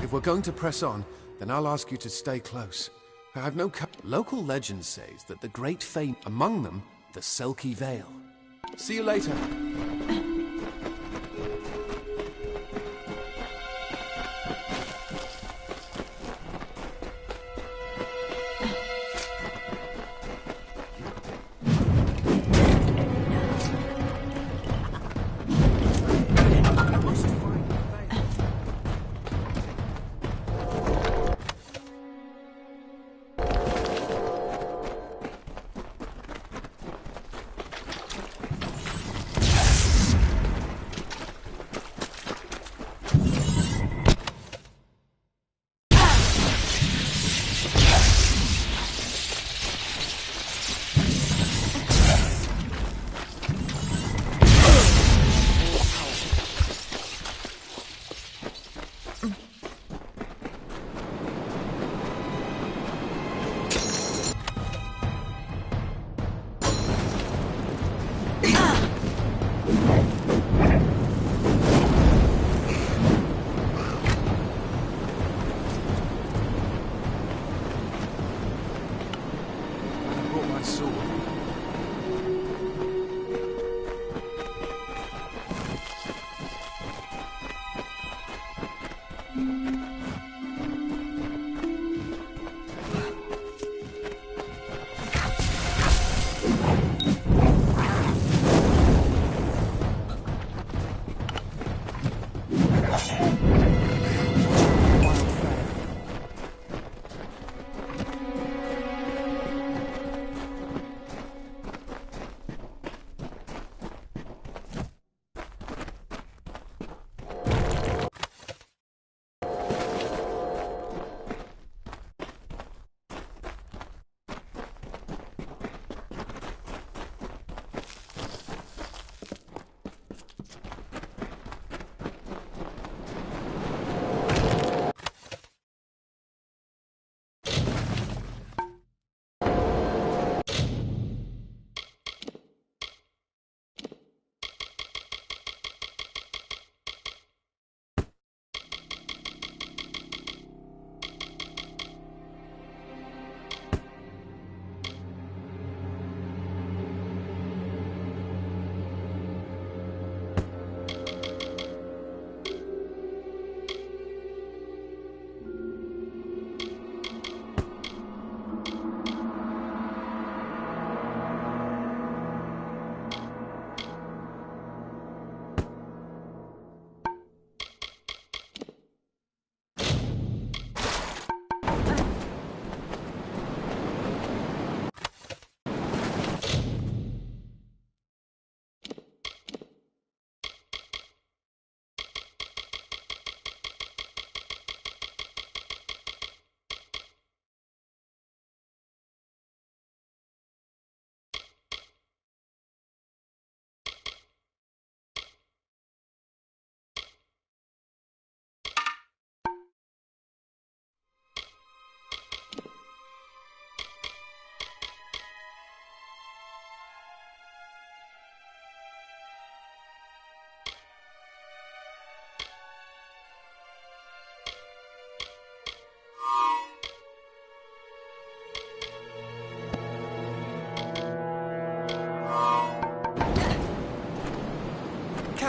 If we're going to press on, then I'll ask you to stay close. I have no Local legend says that the great Fae, among them, the Selkie Vale. See you later.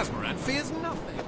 Phasmoran fears nothing.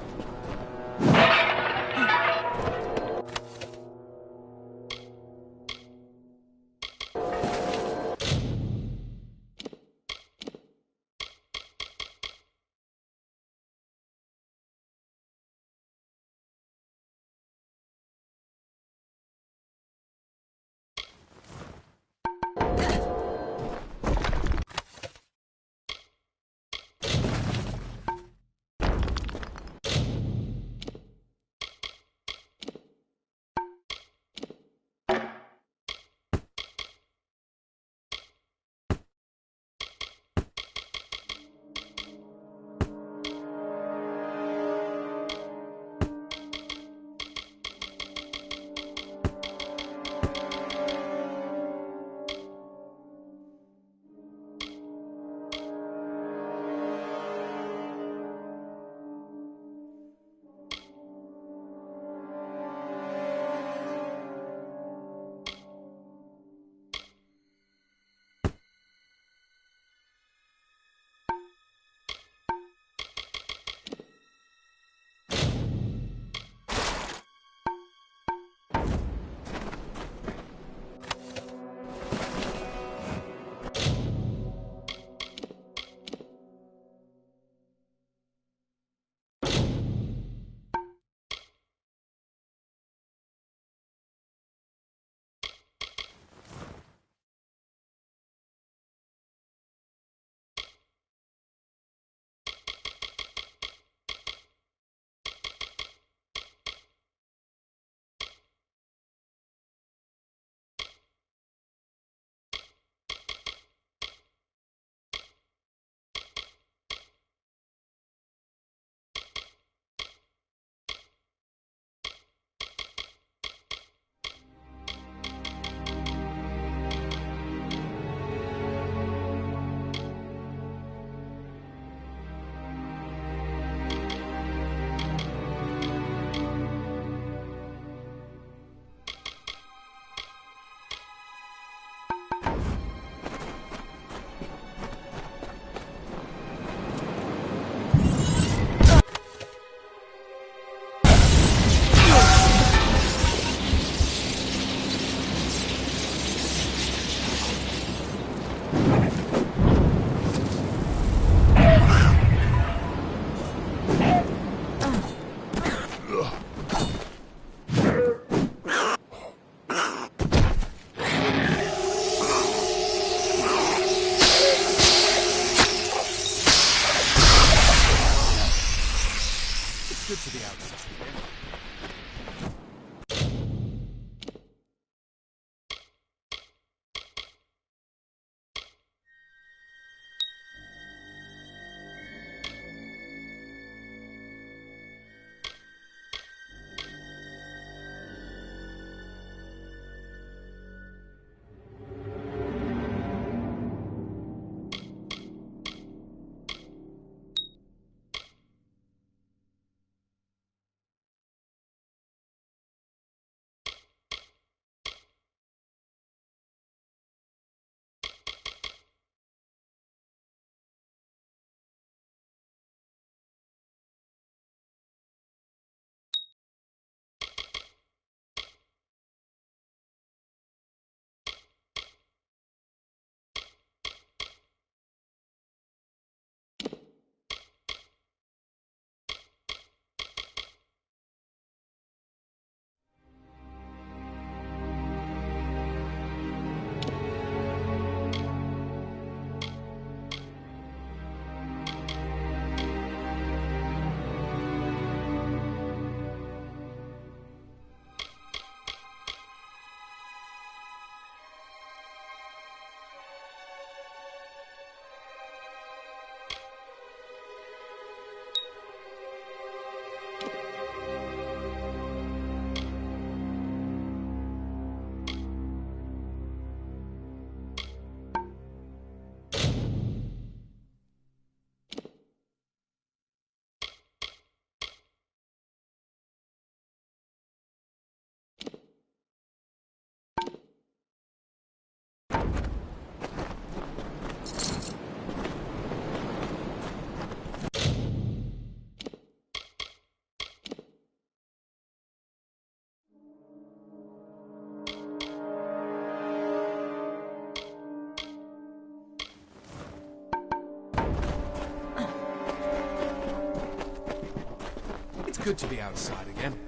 It's good to be outside again.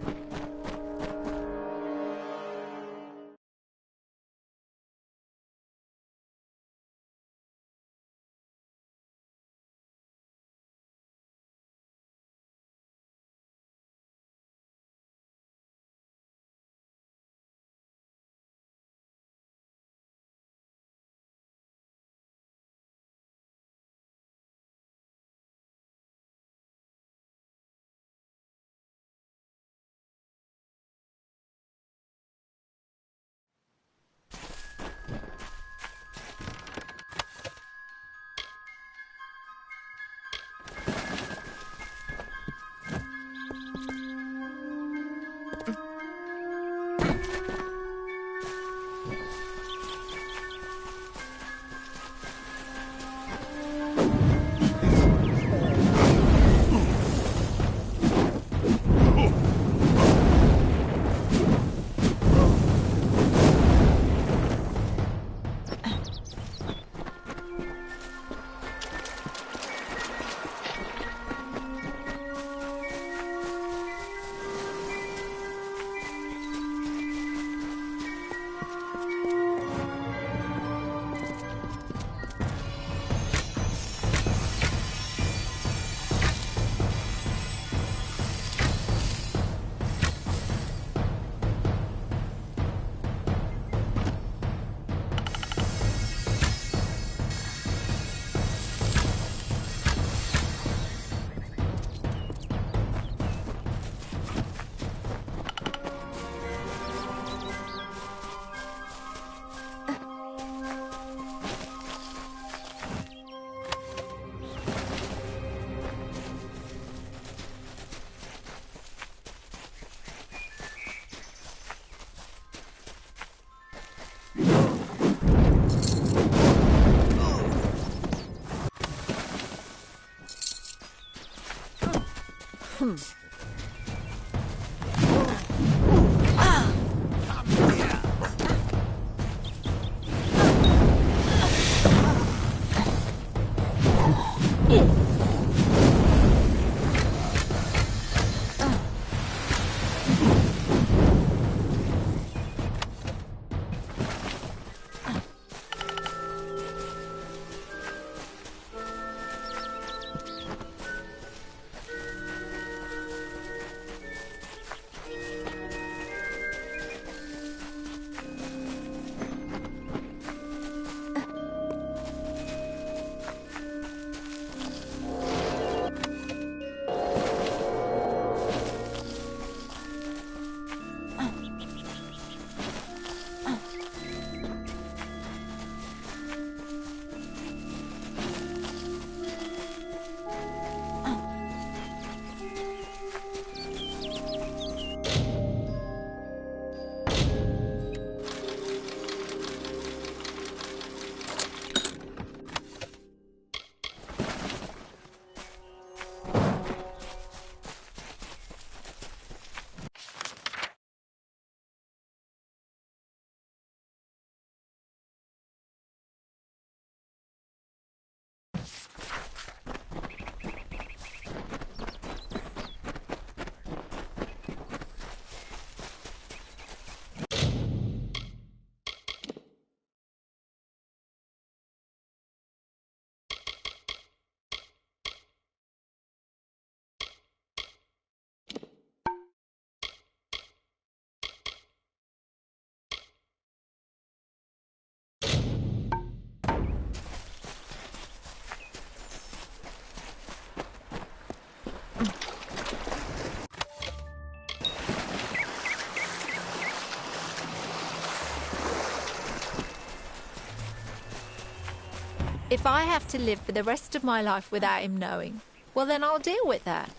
If I have to live for the rest of my life without him knowing, well then I'll deal with that.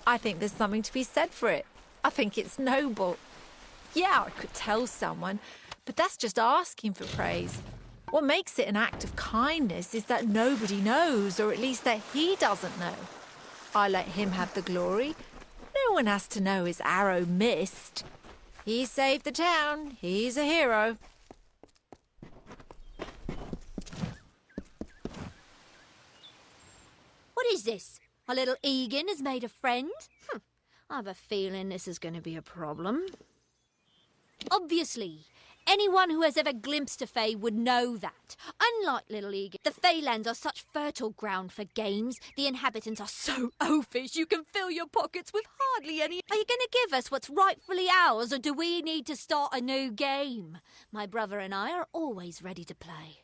I think there's something to be said for it. I think it's noble. Yeah, I could tell someone, but that's just asking for praise. What makes it an act of kindness is that nobody knows, or at least that he doesn't know. I let him have the glory. No one has to know his arrow missed. He saved the town. He's a hero. What is this? Our little Egan has made a friend? I have a feeling this is going to be a problem. Obviously, anyone who has ever glimpsed a Fae would know that. Unlike Little Egan, the Feylands are such fertile ground for games. The inhabitants are so oafish you can fill your pockets with hardly any... Are you going to give us what's rightfully ours, or do we need to start a new game? My brother and I are always ready to play.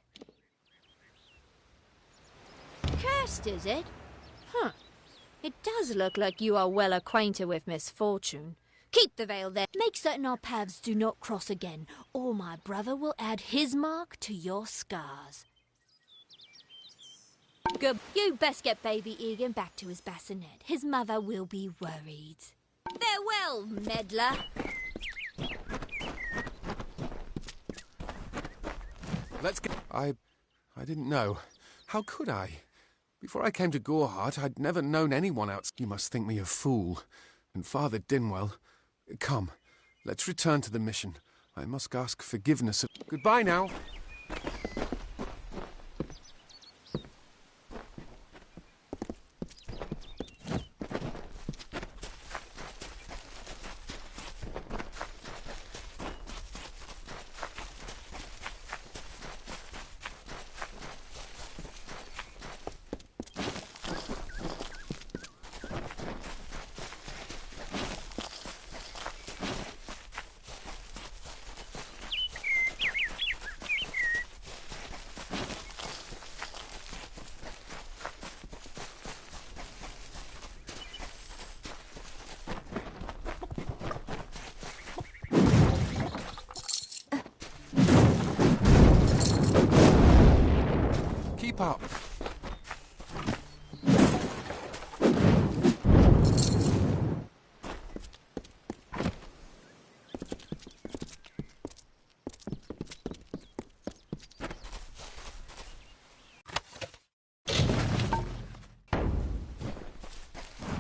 Cursed, is it? Huh. It does look like you are well acquainted with misfortune. Keep the veil there. Make certain our paths do not cross again, or my brother will add his mark to your scars. Good. You best get baby Egan back to his bassinet. His mother will be worried. Farewell, meddler. Let's get... I didn't know. How could I? Before I came to Gorehart, I'd never known anyone else. You must think me a fool. And Father Dinwell... Come, let's return to the mission. I must ask forgiveness. Goodbye now. Keep up.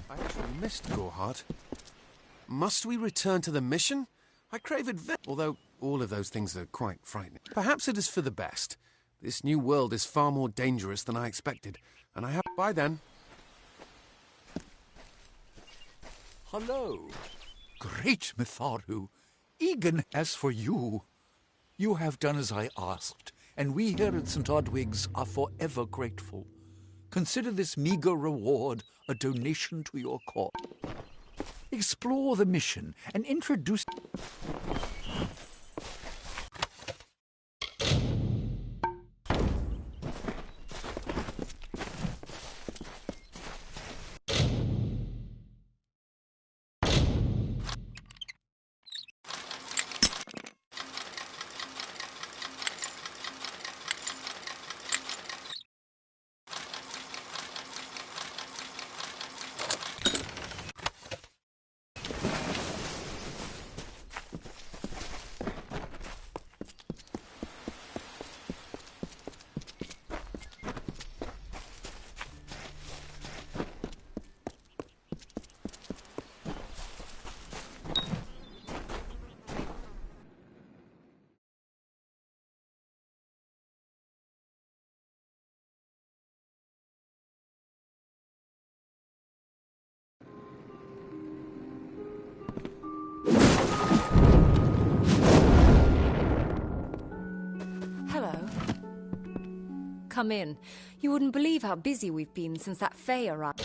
I actually missed Gorehart. Must we return to the mission? I crave adventure, although all of those things are quite frightening. Perhaps it is for the best. This new world is far more dangerous than I expected, and I have... Bye then. Hello. Great Mitharu. Egan, as for you, you have done as I asked, and we here at St. Odwig's are forever grateful. Consider this meager reward a donation to your cause. Explore the mission and introduce... Come in. You wouldn't believe how busy we've been since that Fae arrived.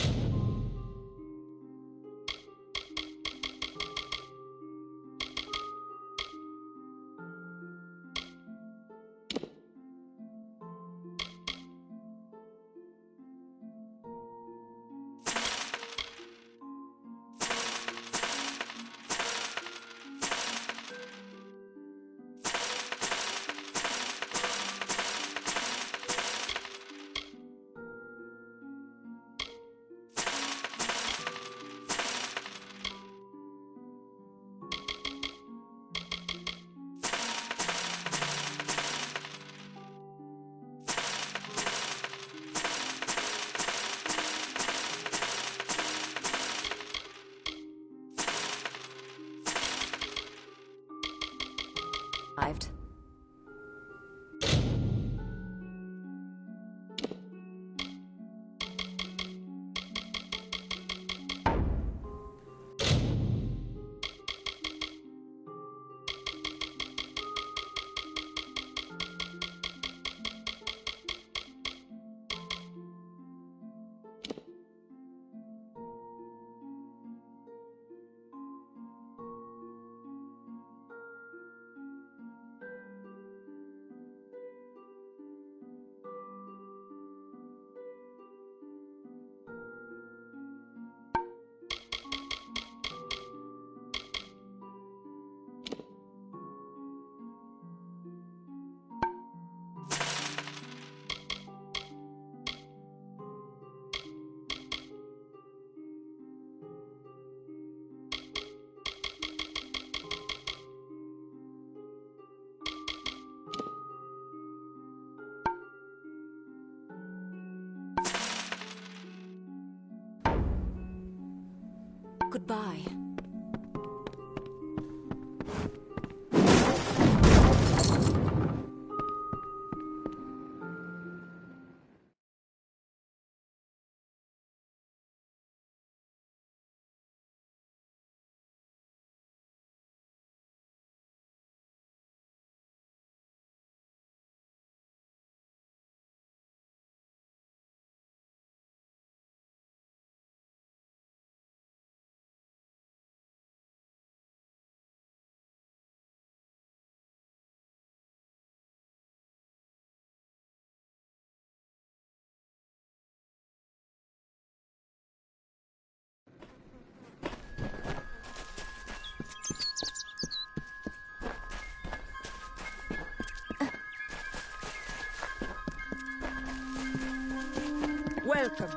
Goodbye. Welcome.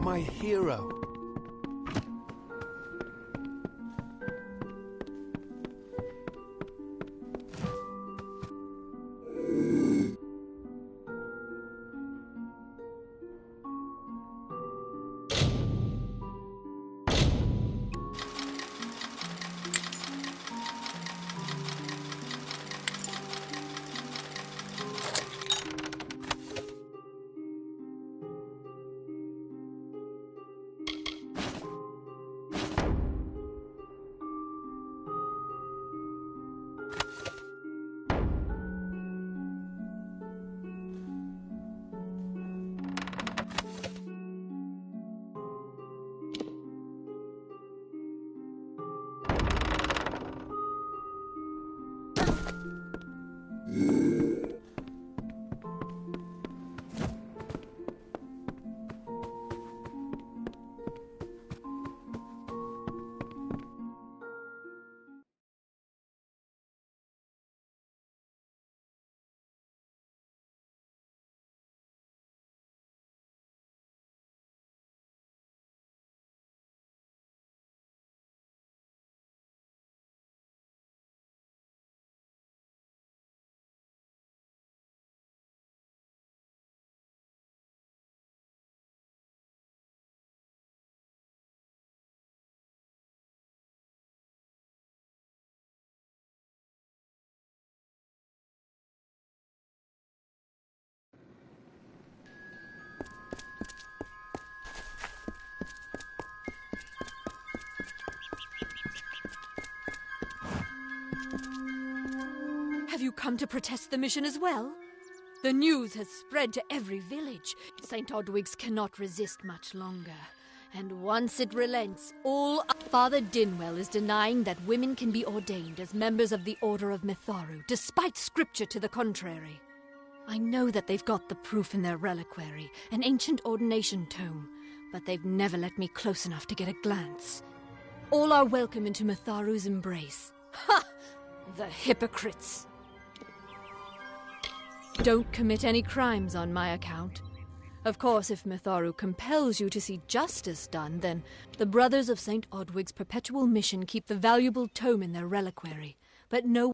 My hero. Have you come to protest the mission as well? The news has spread to every village. St. Odwig's cannot resist much longer, And once it relents, all... Father Dinwell is denying that women can be ordained as members of the Order of Mitharu, despite scripture to the contrary. I know that they've got the proof in their reliquary, an ancient ordination tome, but they've never let me close enough to get a glance. All are welcome into Mitharu's embrace. Ha! The hypocrites! Don't commit any crimes on my account. Of course, if Mitharu compels you to see justice done, then the Brothers of St. Odwig's perpetual mission keep the valuable tome in their reliquary. But no...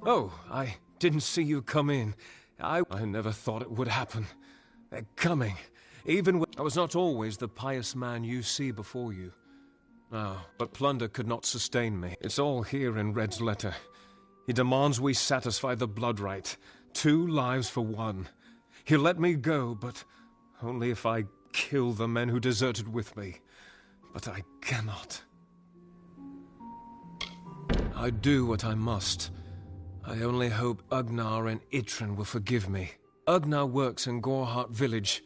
Oh, I didn't see you come in. I never thought it would happen. They're coming. Even when I was not always the pious man you see before you. No, but plunder could not sustain me. It's all here in Red's letter. He demands we satisfy the blood right. 2 lives for 1. He'll let me go, but only if I kill the men who deserted with me. But I cannot. I do what I must. I only hope Ugnar and Itrin will forgive me. Ugnar works in Gorhart village.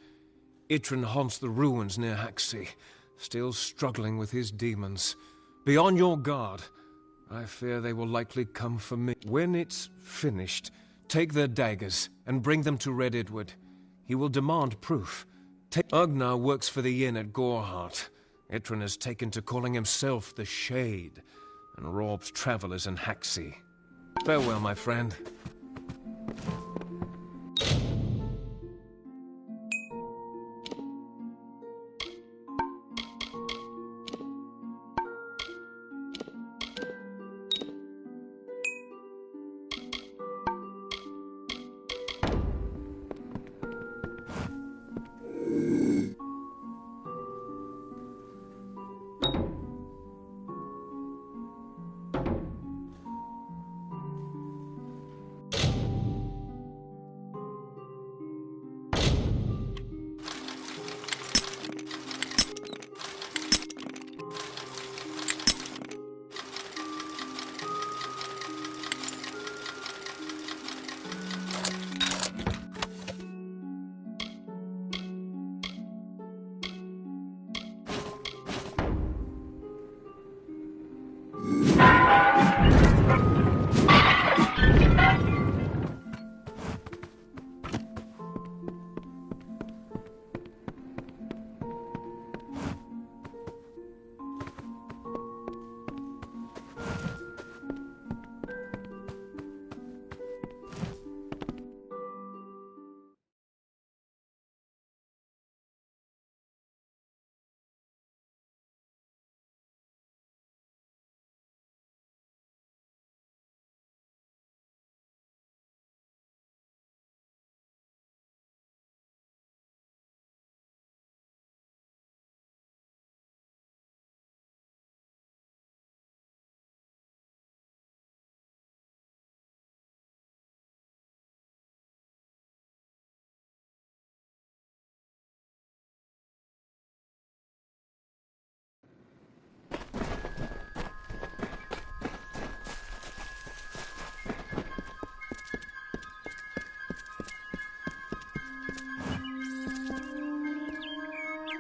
Itrin haunts the ruins near Haxi, still struggling with his demons. Be on your guard. I fear they will likely come for me. When it's finished, take their daggers and bring them to Red Edward. He will demand proof. Ugnar works for the inn at Gorhart. Itrin has taken to calling himself the Shade, and robs travelers in Haxi. Farewell, my friend.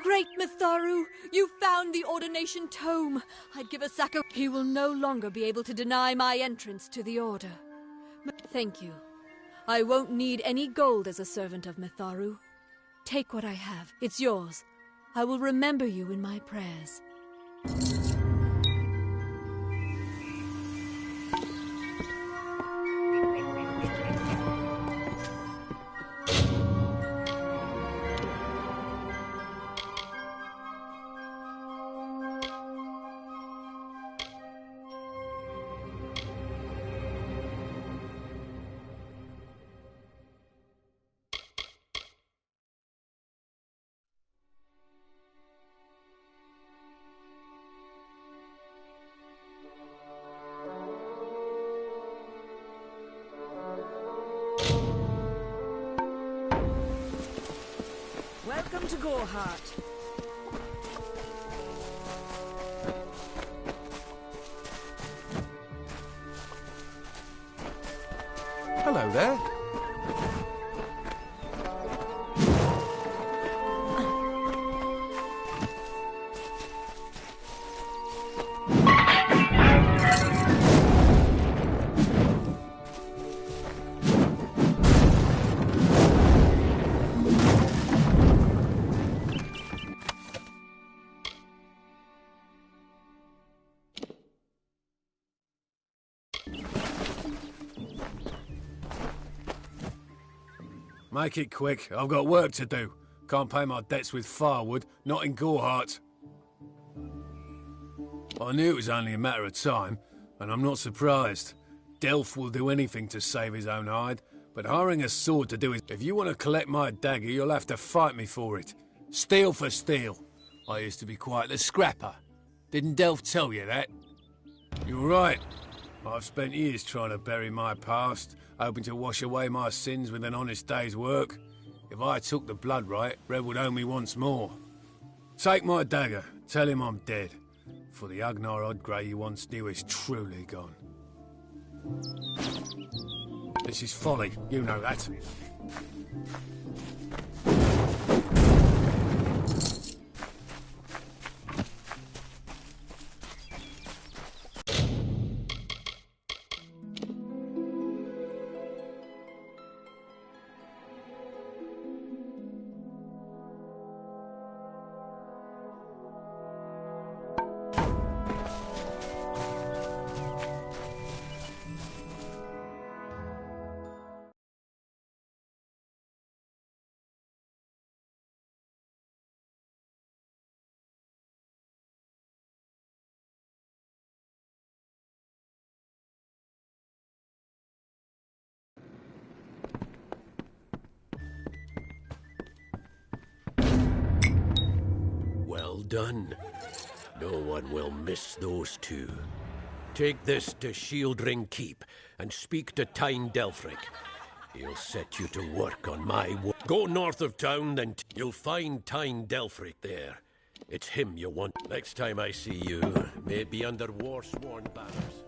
Great Mitharu, you found the ordination tome. I'd give a He will no longer be able to deny my entrance to the order. Thank you. I won't need any gold as a servant of Mitharu. Take what I have. It's yours. I will remember you in my prayers. Welcome to Gorhart. Hello there. Make it quick. I've got work to do. Can't pay my debts with firewood, not in Gorhart. I knew it was only a matter of time, and I'm not surprised. Delph will do anything to save his own hide, but hiring a sword to do it... If you want to collect my dagger, you'll have to fight me for it. Steel for steel. I used to be quite the scrapper. Didn't Delph tell you that? You're right. I've spent years trying to bury my past, hoping to wash away my sins with an honest day's work. If I took the blood right, Red would owe me once more. Take my dagger, tell him I'm dead, for the Agnar Odgrey you once knew is truly gone. This is folly, you know that. Well done. No one will miss those two. Take this to Shieldring Keep and speak to Tyne Delphric. He'll set you to work on my work. Go north of town, then you'll find Tyne Delphric there. It's him you want. Next time I see you, may it be under war-sworn banners.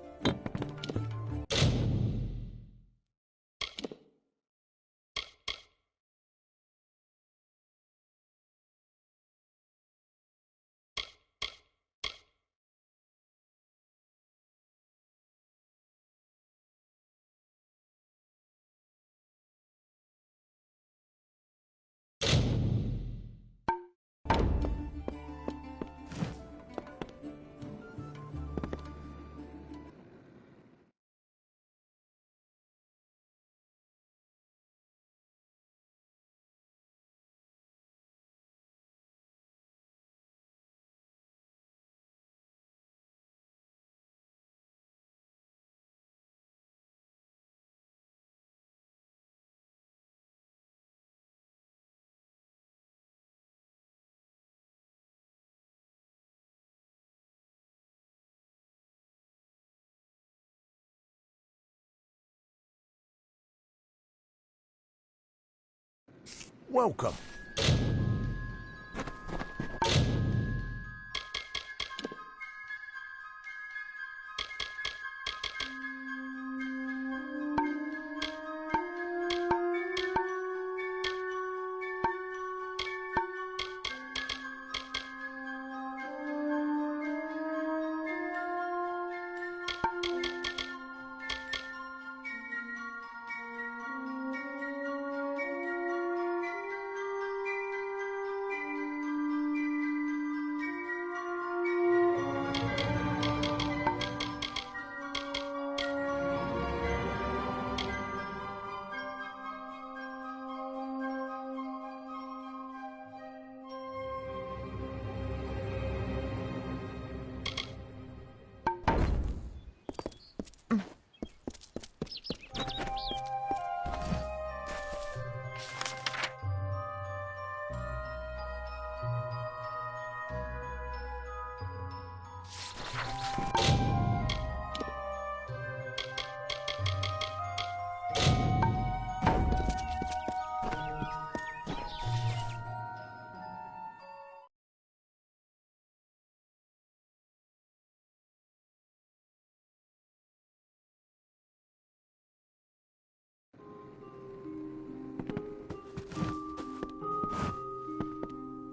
Welcome.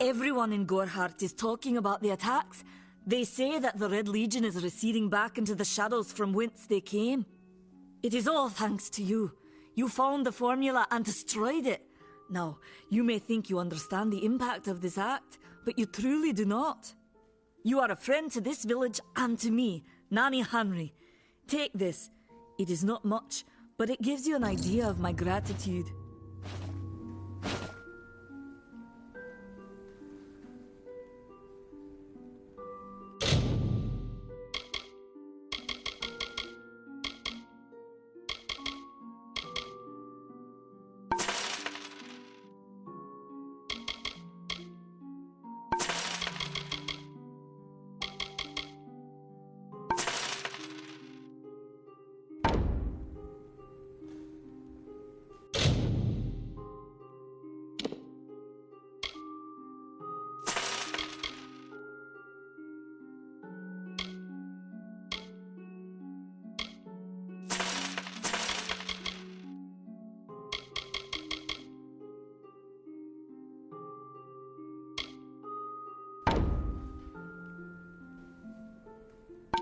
Everyone in Gorhart is talking about the attacks. They say that the Red Legion is receding back into the shadows from whence they came. It is all thanks to you. You found the formula and destroyed it. Now, you may think you understand the impact of this act, but you truly do not. You are a friend to this village and to me, Nanny Henry. Take this. It is not much, but it gives you an idea of my gratitude.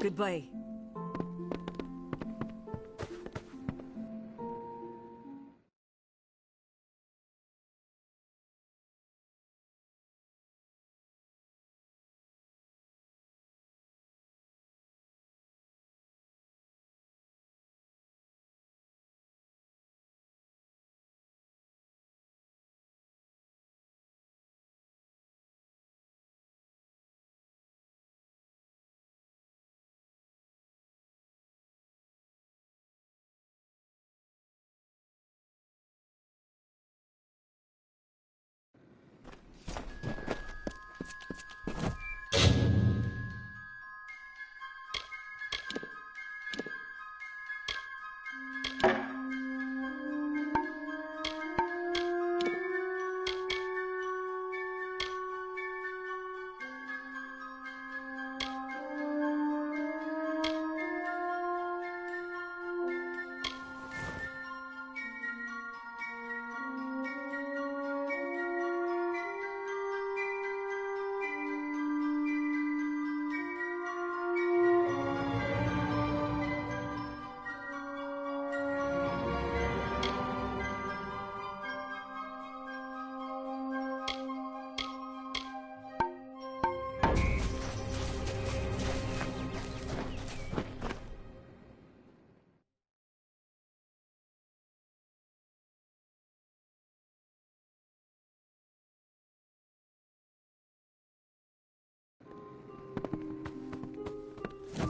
Goodbye.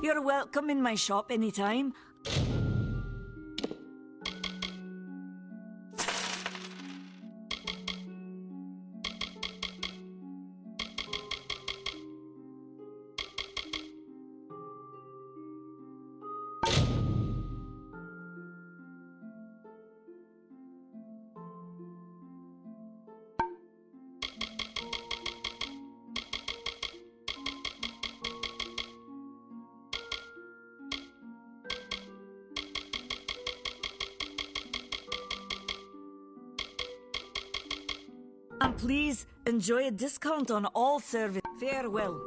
You're welcome in my shop anytime. And please enjoy a discount on all service. Farewell.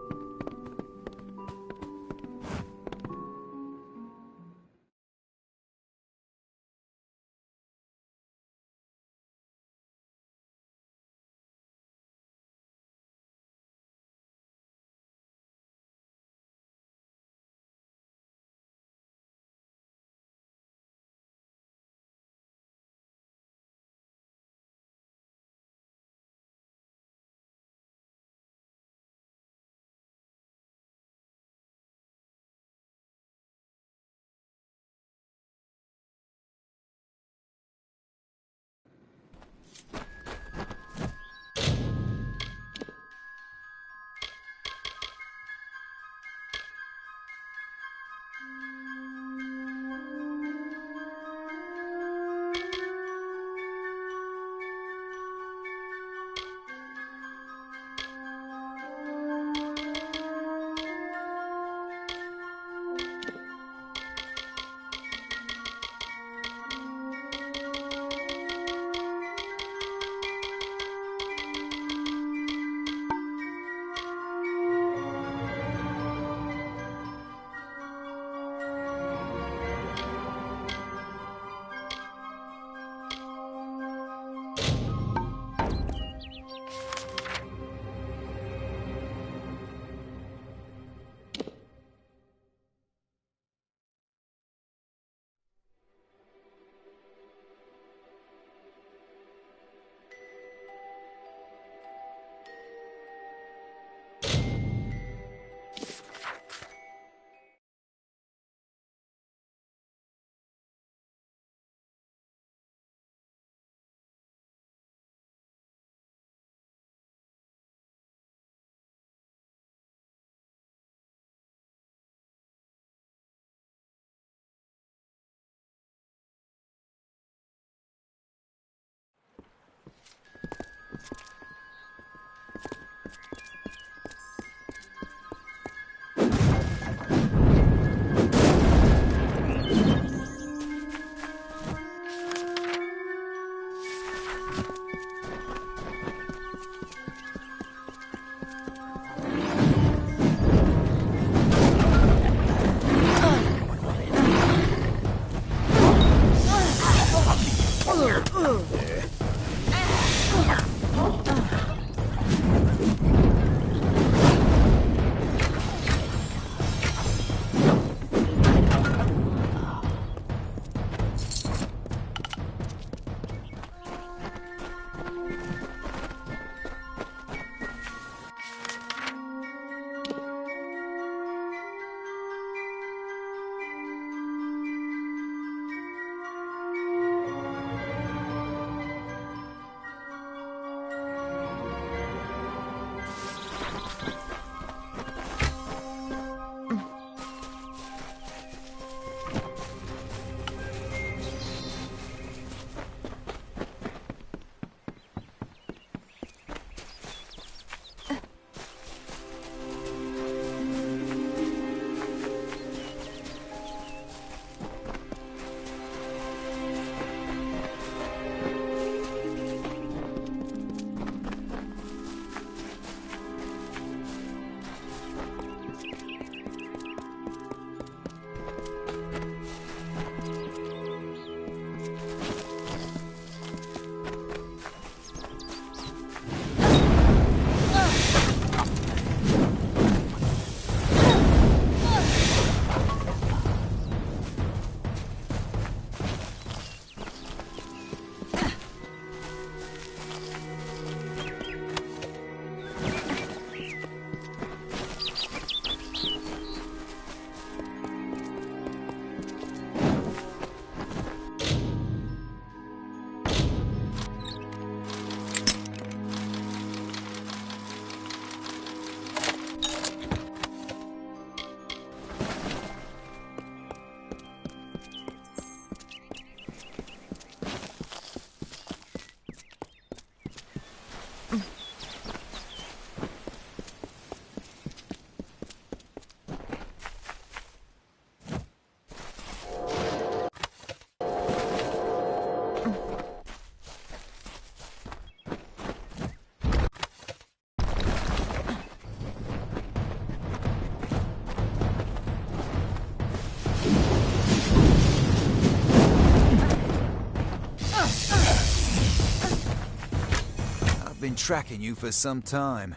been tracking you for some time.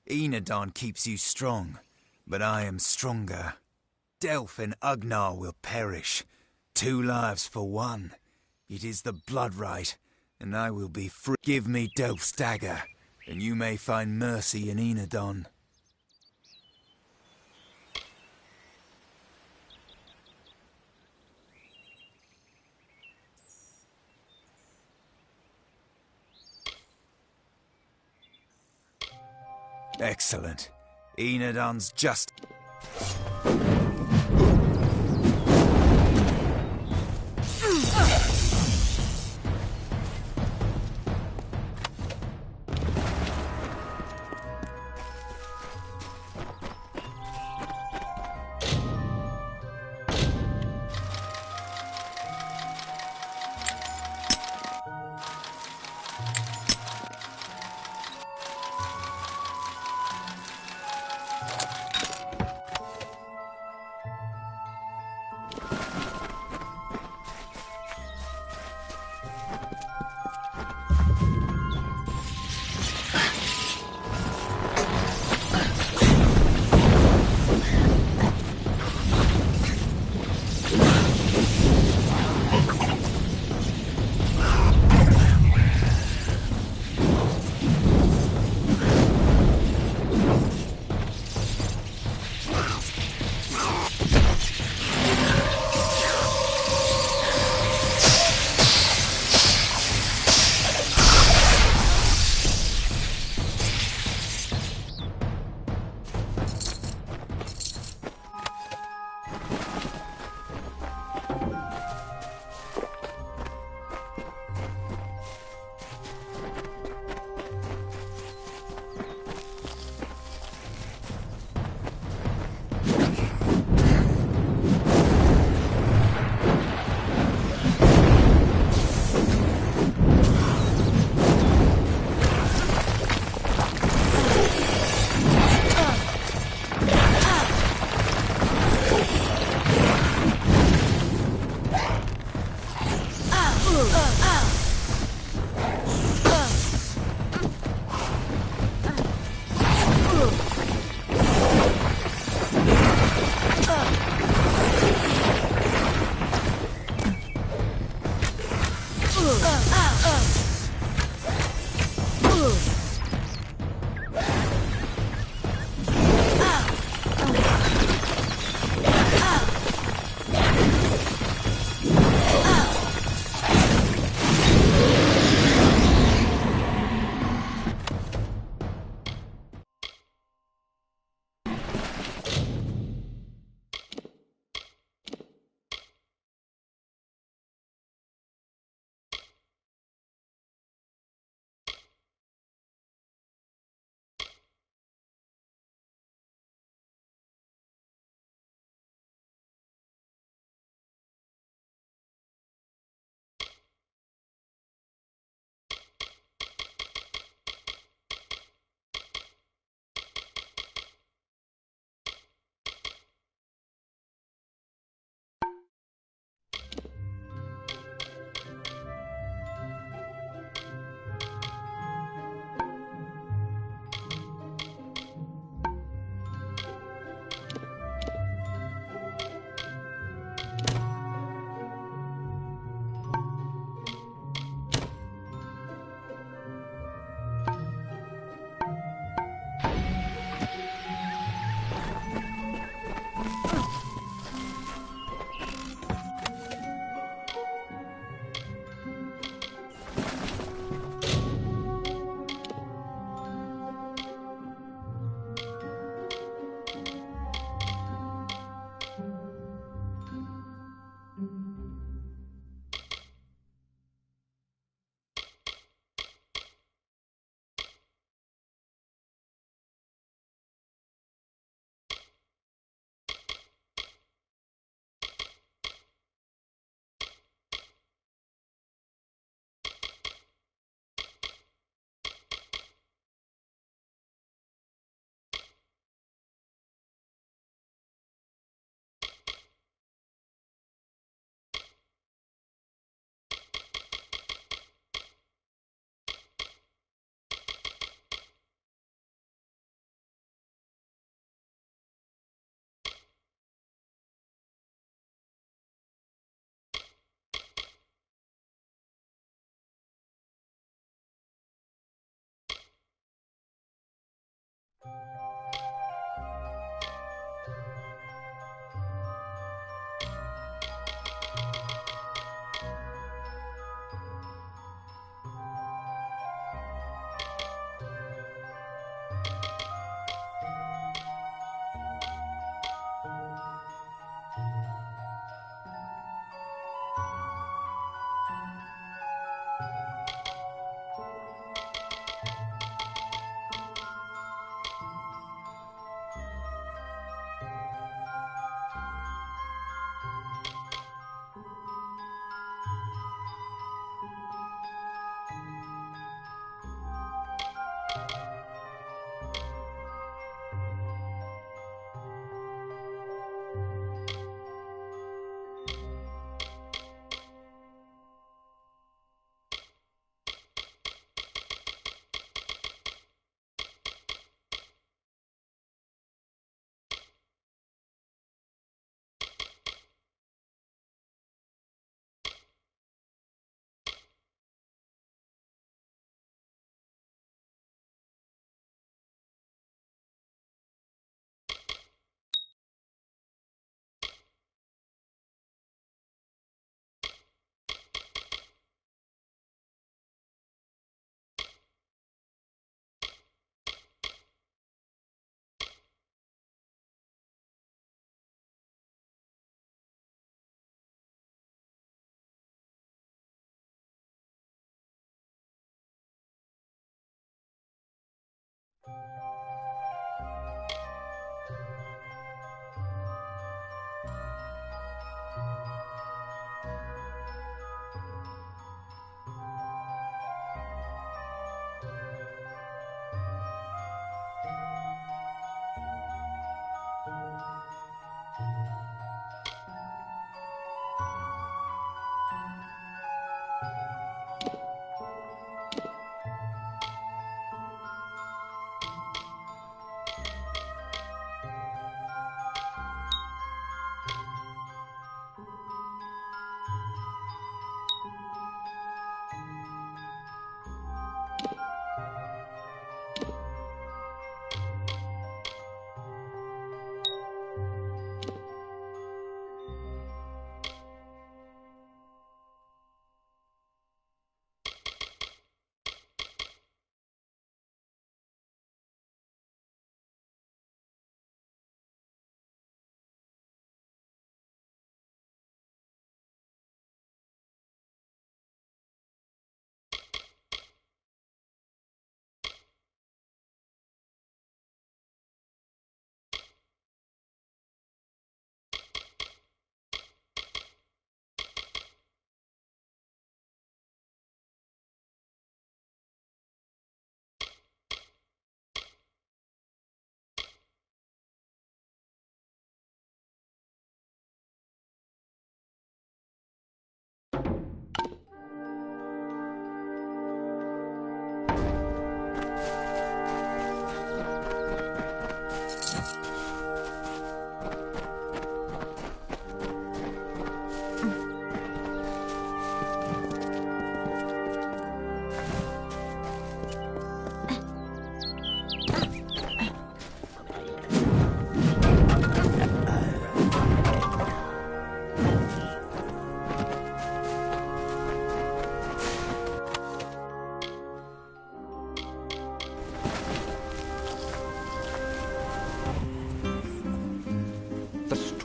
Enadon keeps you strong, but I am stronger. Delph and Ugnar will perish. 2 lives for 1. It is the blood right, and I will be free. Give me Delph's dagger, and you may find mercy in Enadon. Excellent. Enadon's just...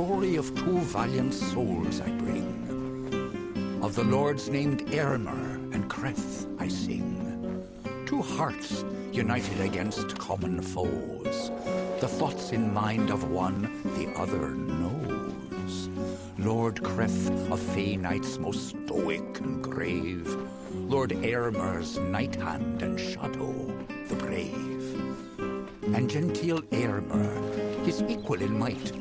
story of two valiant souls I bring. Of the lords named Aermer and Creth I sing. Two hearts united against common foes. The thoughts in mind of one the other knows. Lord Creth of Fey Knights most stoic and grave. Lord Aermer's night hand and shadow the brave. And genteel Aermer, his equal in might,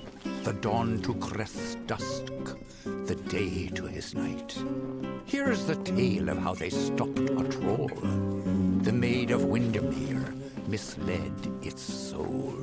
the dawn to Creth's dusk, the day to his night. Here's the tale of how they stopped a troll. The Maid of Windermere misled its soul.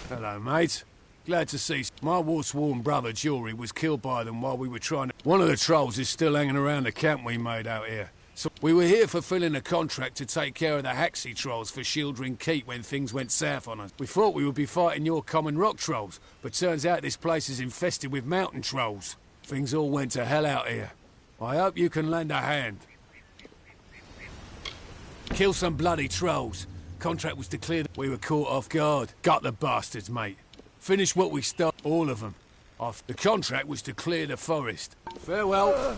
Hello, mate. Glad to see. My war-sworn brother, Jury, was killed by them while we were trying to... One of the trolls is still hanging around the camp we made out here. So we were here fulfilling a contract to take care of the Haxie trolls for Shieldring Keep when things went south on us. We thought we would be fighting your common rock trolls, but turns out this place is infested with mountain trolls. Things all went to hell out here. I hope you can lend a hand. Kill some bloody trolls. Contract was declared. We were caught off guard. Got the bastards, mate. Finish what we started. All of them. The contract was to clear the forest. Farewell.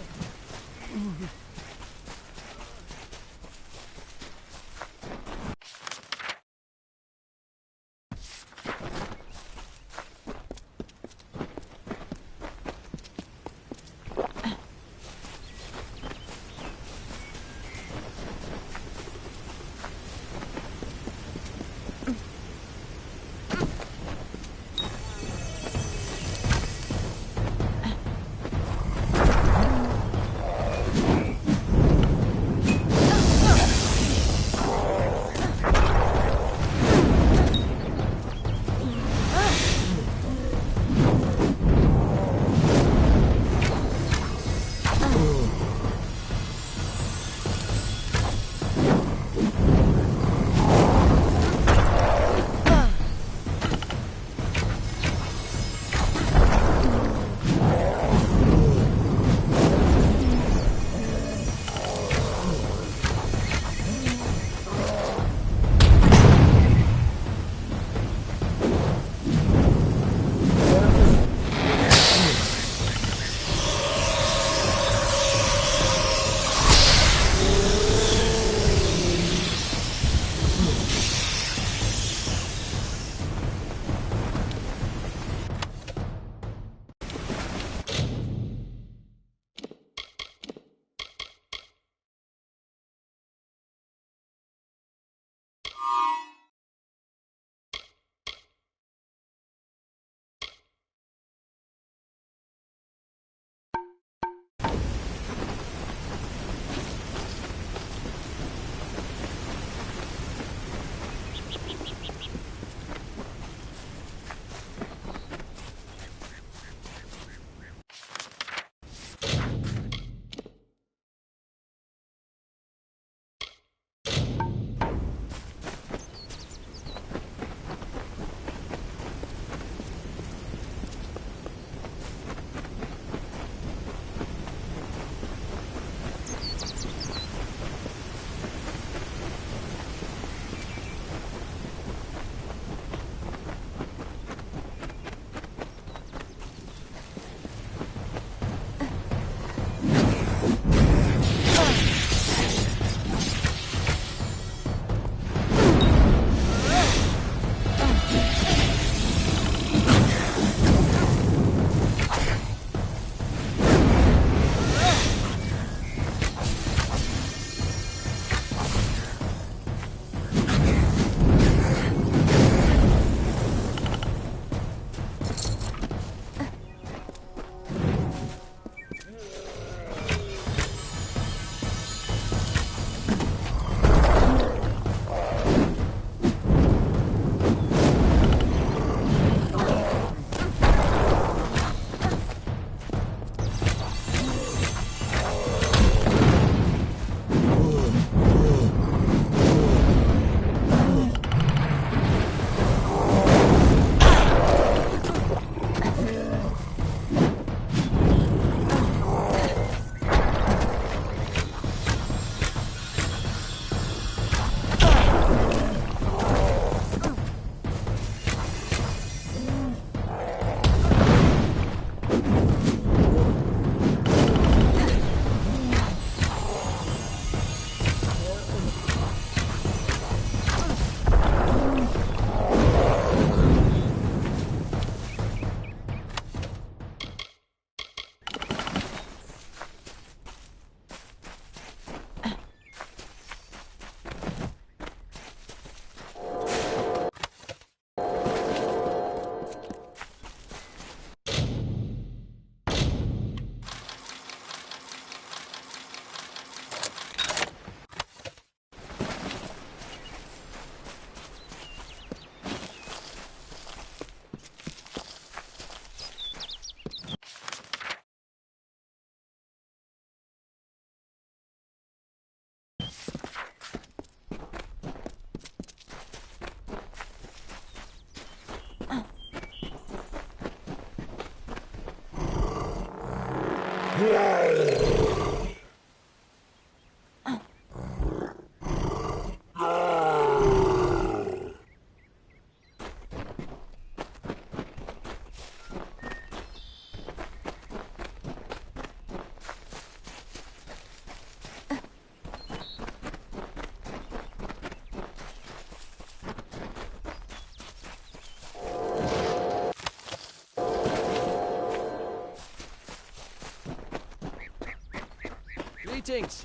Greetings!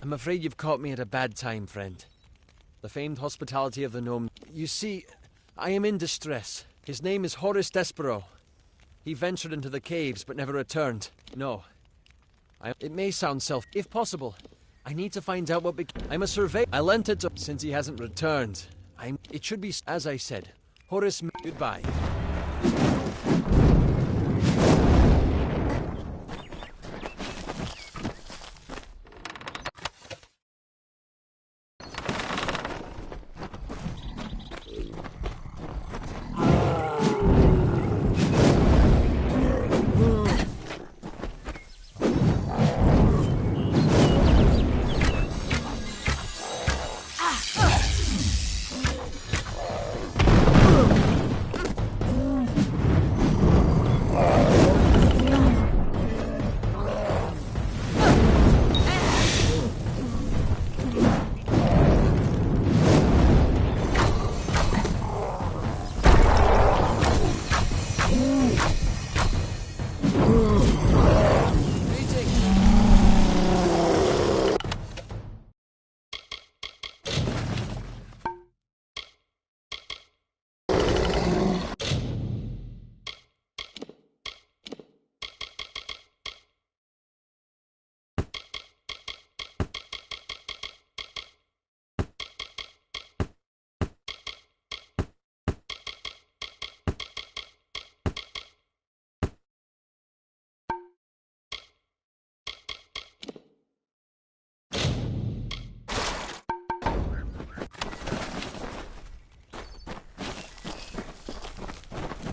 I'm afraid you've caught me at a bad time, friend. The famed hospitality of the gnome. You see, I am in distress. His name is Horace Despero. He ventured into the caves but never returned. No. It may sound if possible. I need to find out I'm a surveyor. I lent it to since he hasn't returned. It should be as I said. Horace, goodbye.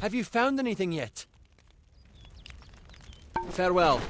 Have you found anything yet? Farewell.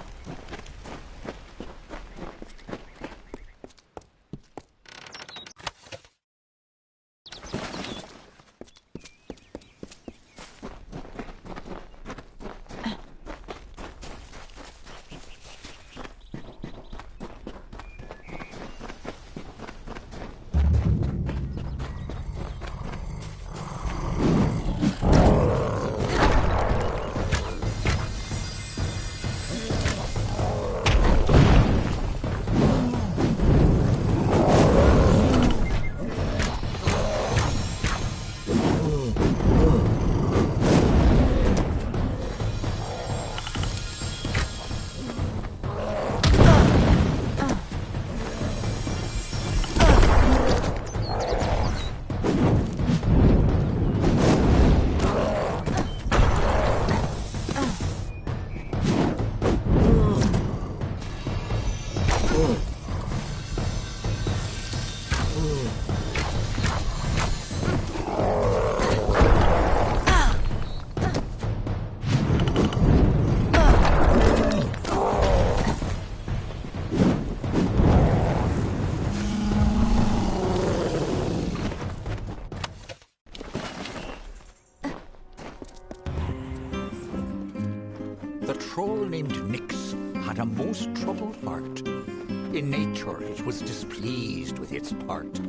Named Nyx had a most troubled heart. In nature it was displeased with its part.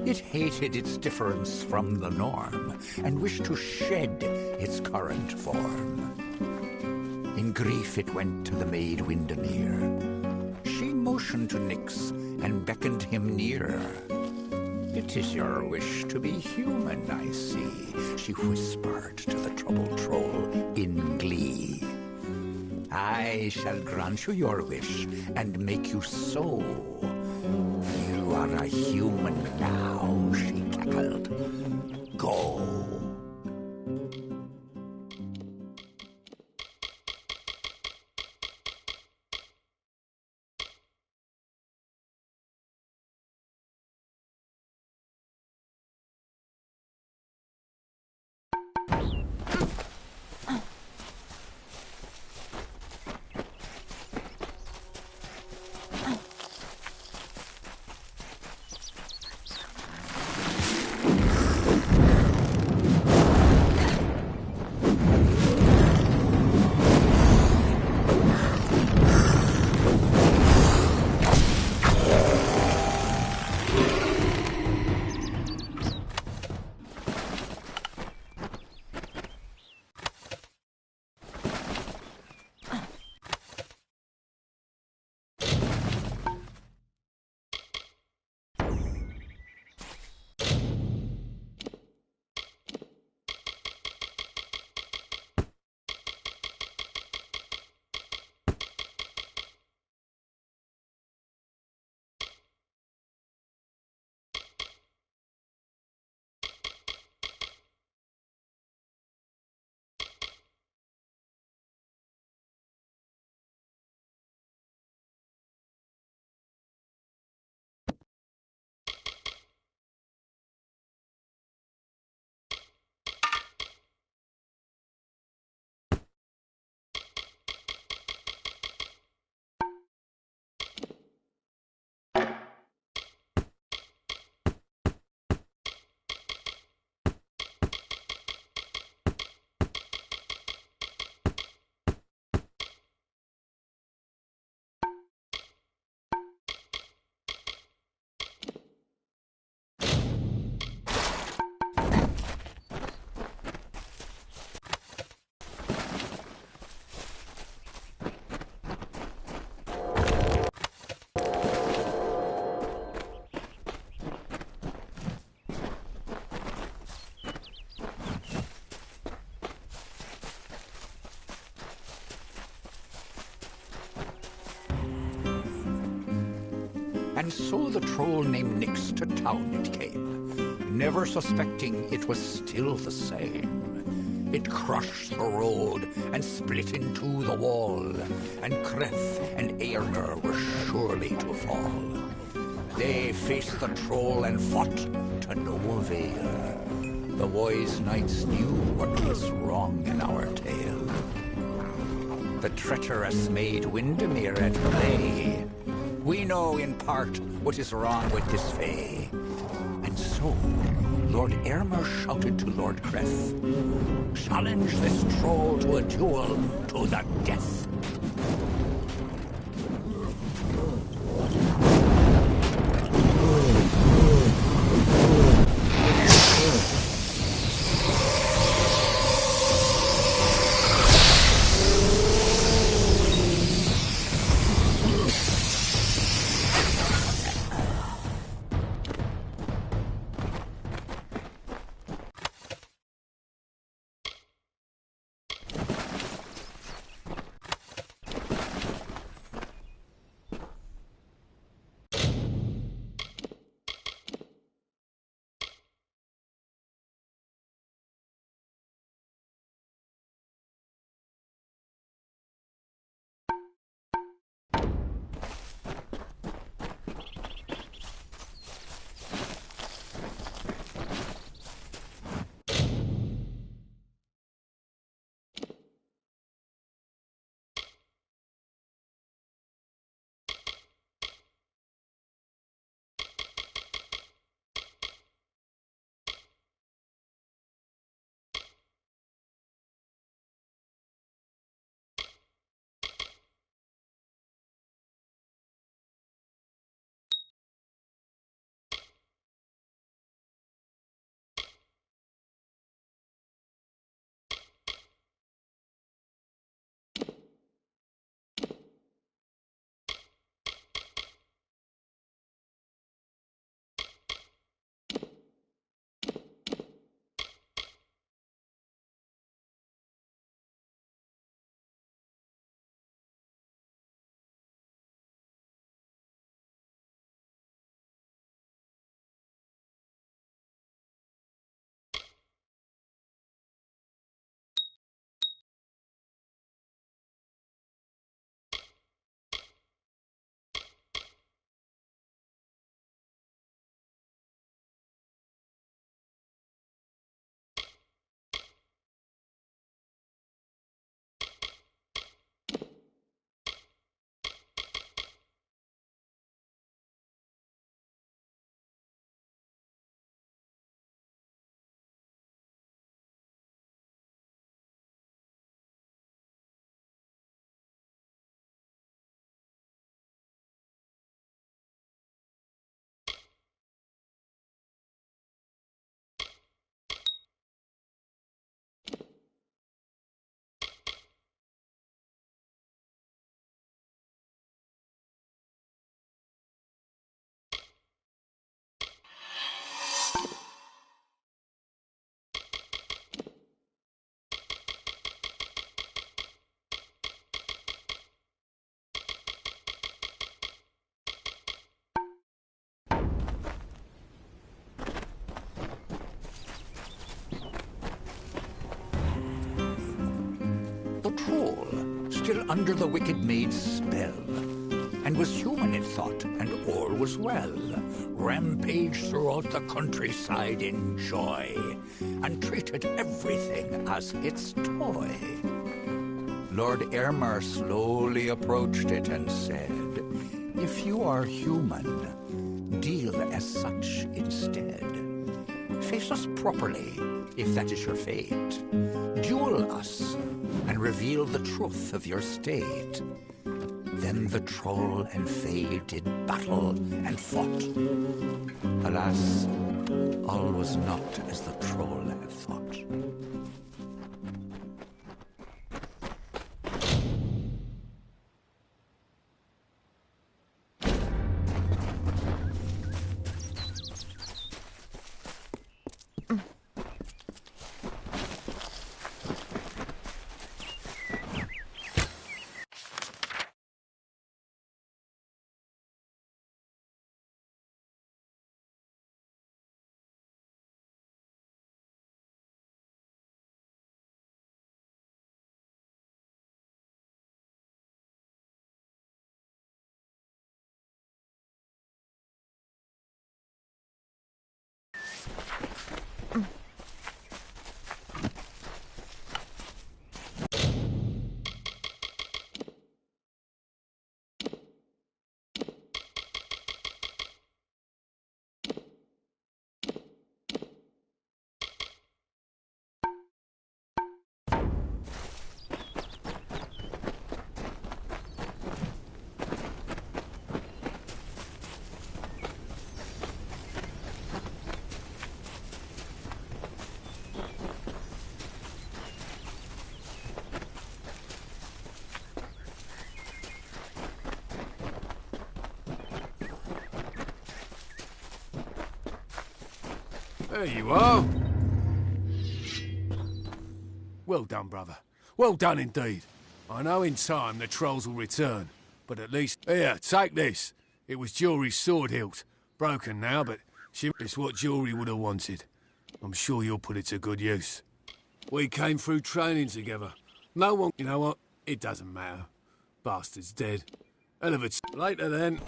It hated its difference from the norm, and wished to shed its current form. In grief it went to the maid Windermere. She motioned to Nyx, and beckoned him near. "It is your wish to be human, I see," she whispered to the troubled troll in glee. "I shall grant you your wish, and make you so. You are a human now," she cackled. "Go." And so the troll named Nix to town it came, never suspecting it was still the same. It crushed the road and split into the wall, and Kreth and Eärmer were surely to fall. They faced the troll and fought to no avail. The wise knights knew what was wrong in our tale. The treacherous maid Windermere at play. We know in part what is wrong with this fay. And so Lord Eärmer shouted to Lord Kreth, "Challenge this troll to a duel to the death." Still under the wicked maid's spell, and was human in thought, and all was well. Rampaged throughout the countryside in joy, and treated everything as its toy. Lord Eärmer slowly approached it and said, "If you are human, deal as such instead. Face us properly, if that is your fate. Duel us, and reveal the truth of your state." Then the troll and fae did battle and fought. Alas, all was not as the troll had thought. There you are. Well done, brother. Well done indeed. I know in time the trolls will return, but at least... Here, take this. It was Jewelry's sword hilt. Broken now, but it's what Jewelry would have wanted. I'm sure you'll put it to good use. We came through training together. No one... You know what? It doesn't matter. Bastard's dead. Hell of a... Later then.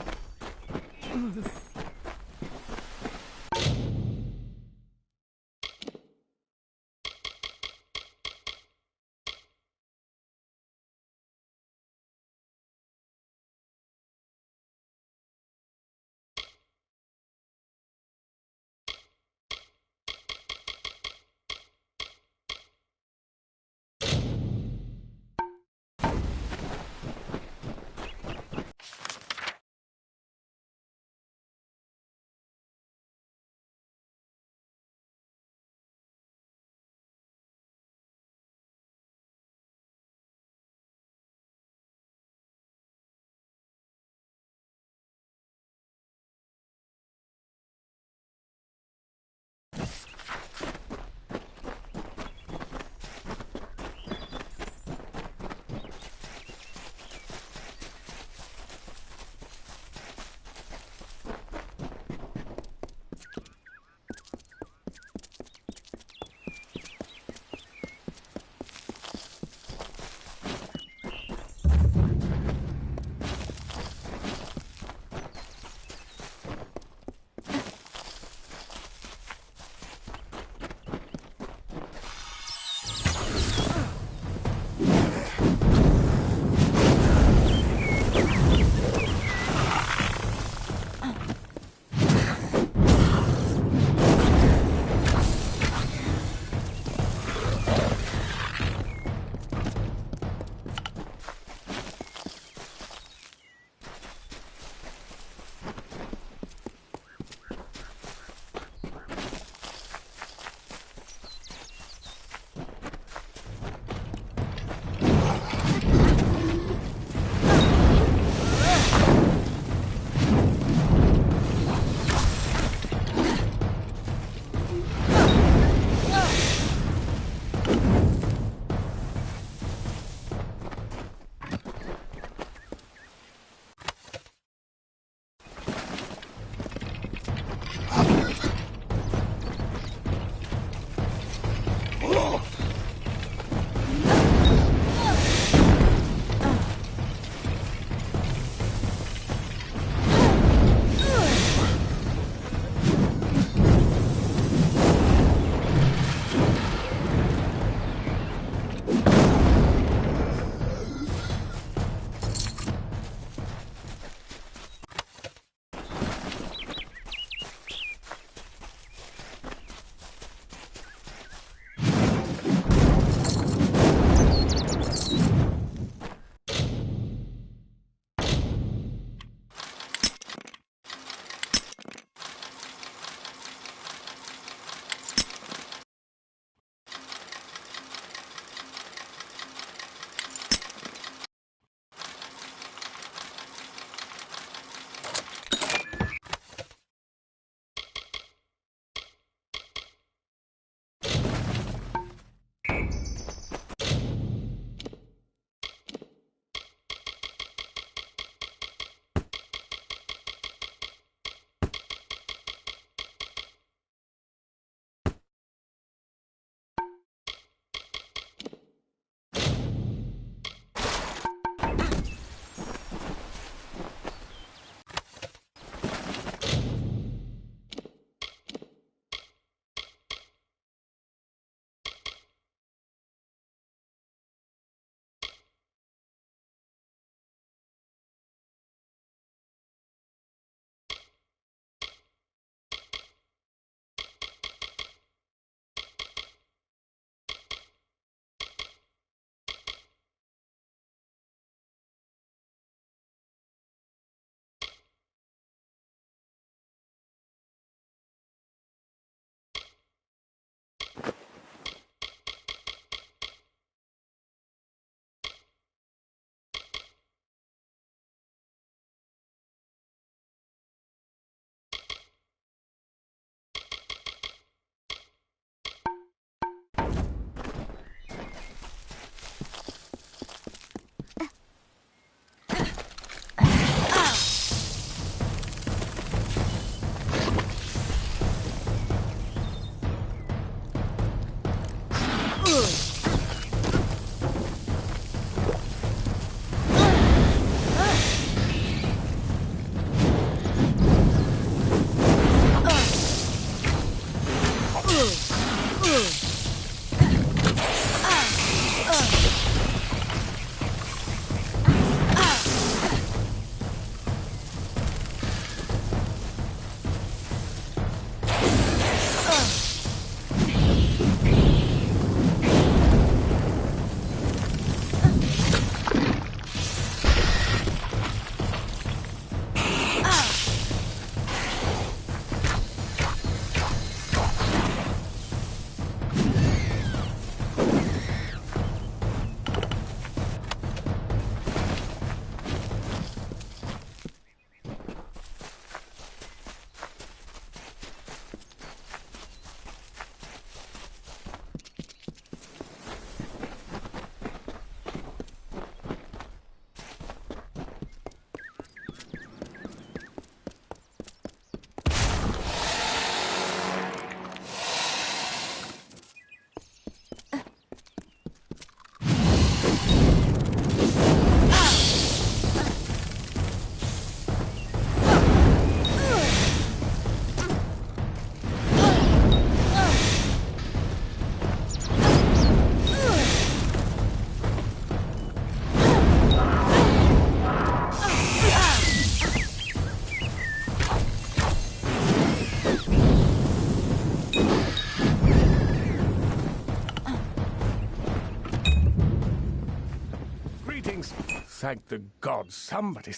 thank the gods. Somebody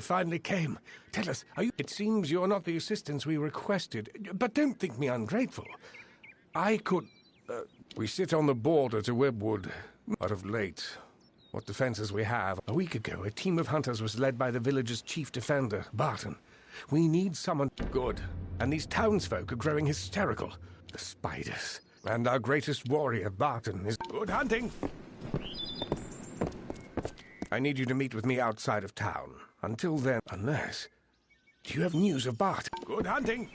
finally came. Tell us, are you... It seems you're not the assistance we requested, but don't think me ungrateful. I could... we sit on the border to Webwood. But of late, what defenses we have. A week ago, a team of hunters was led by the village's chief defender, Barton. We need someone good, and these townsfolk are growing hysterical. The spiders. And our greatest warrior, Barton, is... Good hunting! I need you to meet with me outside of town. Until then, unless... Do you have news of Bart? Good hunting!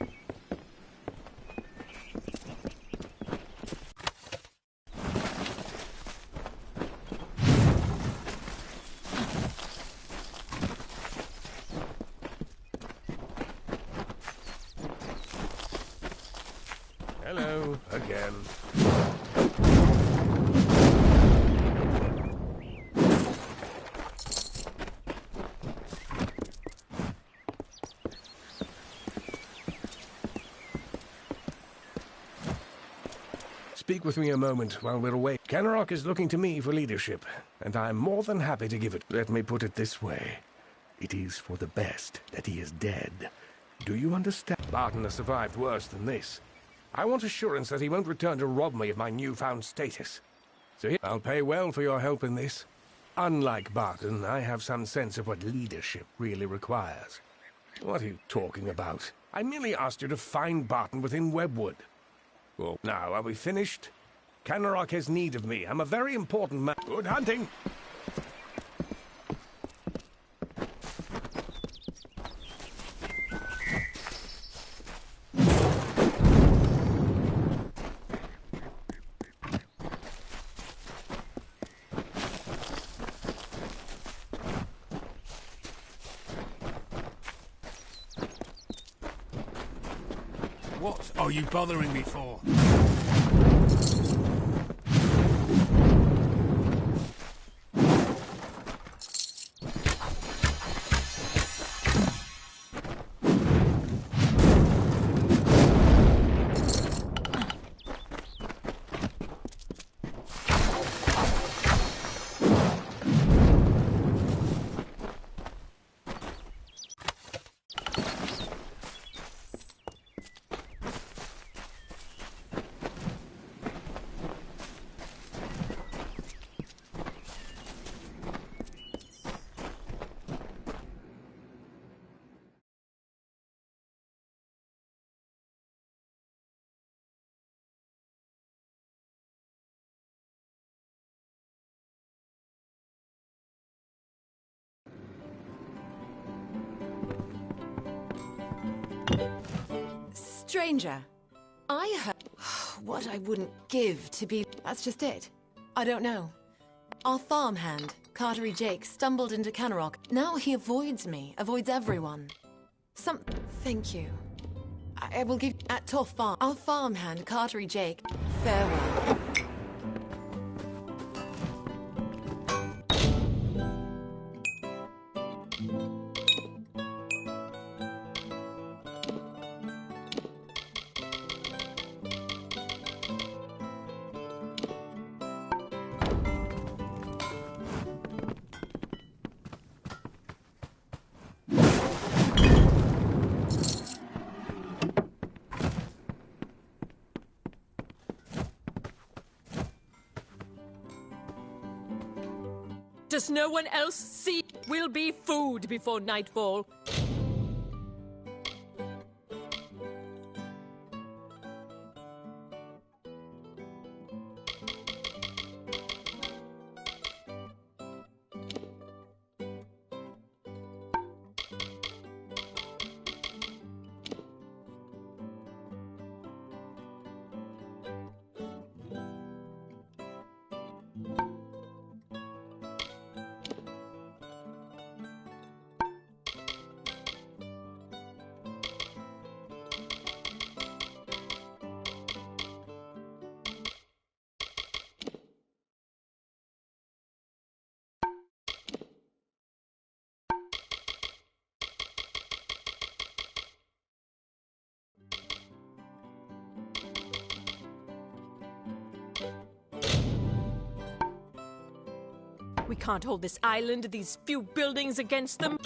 Hello, again. Speak with me a moment while we're away. Kenrock is looking to me for leadership, and I'm more than happy to give it. Let me put it this way. It is for the best that he is dead. Do you understand? Barton has survived worse than this. I want assurance that he won't return to rob me of my newfound status. So I'll pay well for your help in this. Unlike Barton, I have some sense of what leadership really requires. What are you talking about? I merely asked you to find Barton within Webwood. Well, now, are we finished? Kenrock has need of me. I'm a very important man. Good hunting! What are you bothering me for? Stranger, I heard what I wouldn't give to be... That's just it. I don't know. Our farmhand, Cartery Jake, stumbled into Kenrock. Now he avoids me, avoids everyone. Thank you. I will give... At Tough Farm, our farmhand, Cartery Jake, farewell. Does no one else see? Will be food before nightfall. We can't hold this island, these few buildings against them.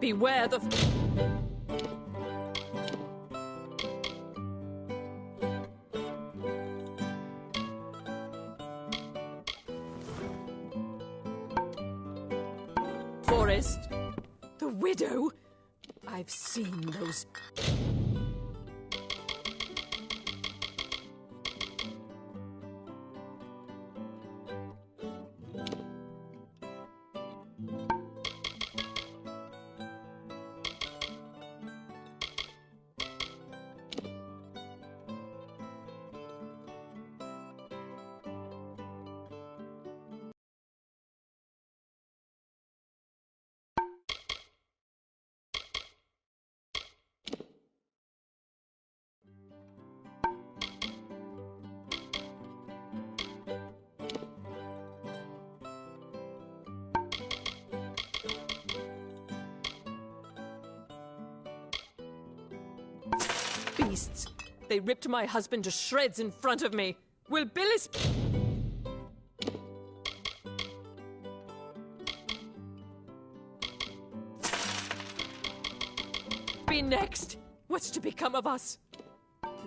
Beware the... Forest. The widow. I've seen those... beasts. They ripped my husband to shreds in front of me. Will Billis... be next? What's to become of us?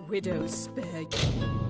Widows spare you.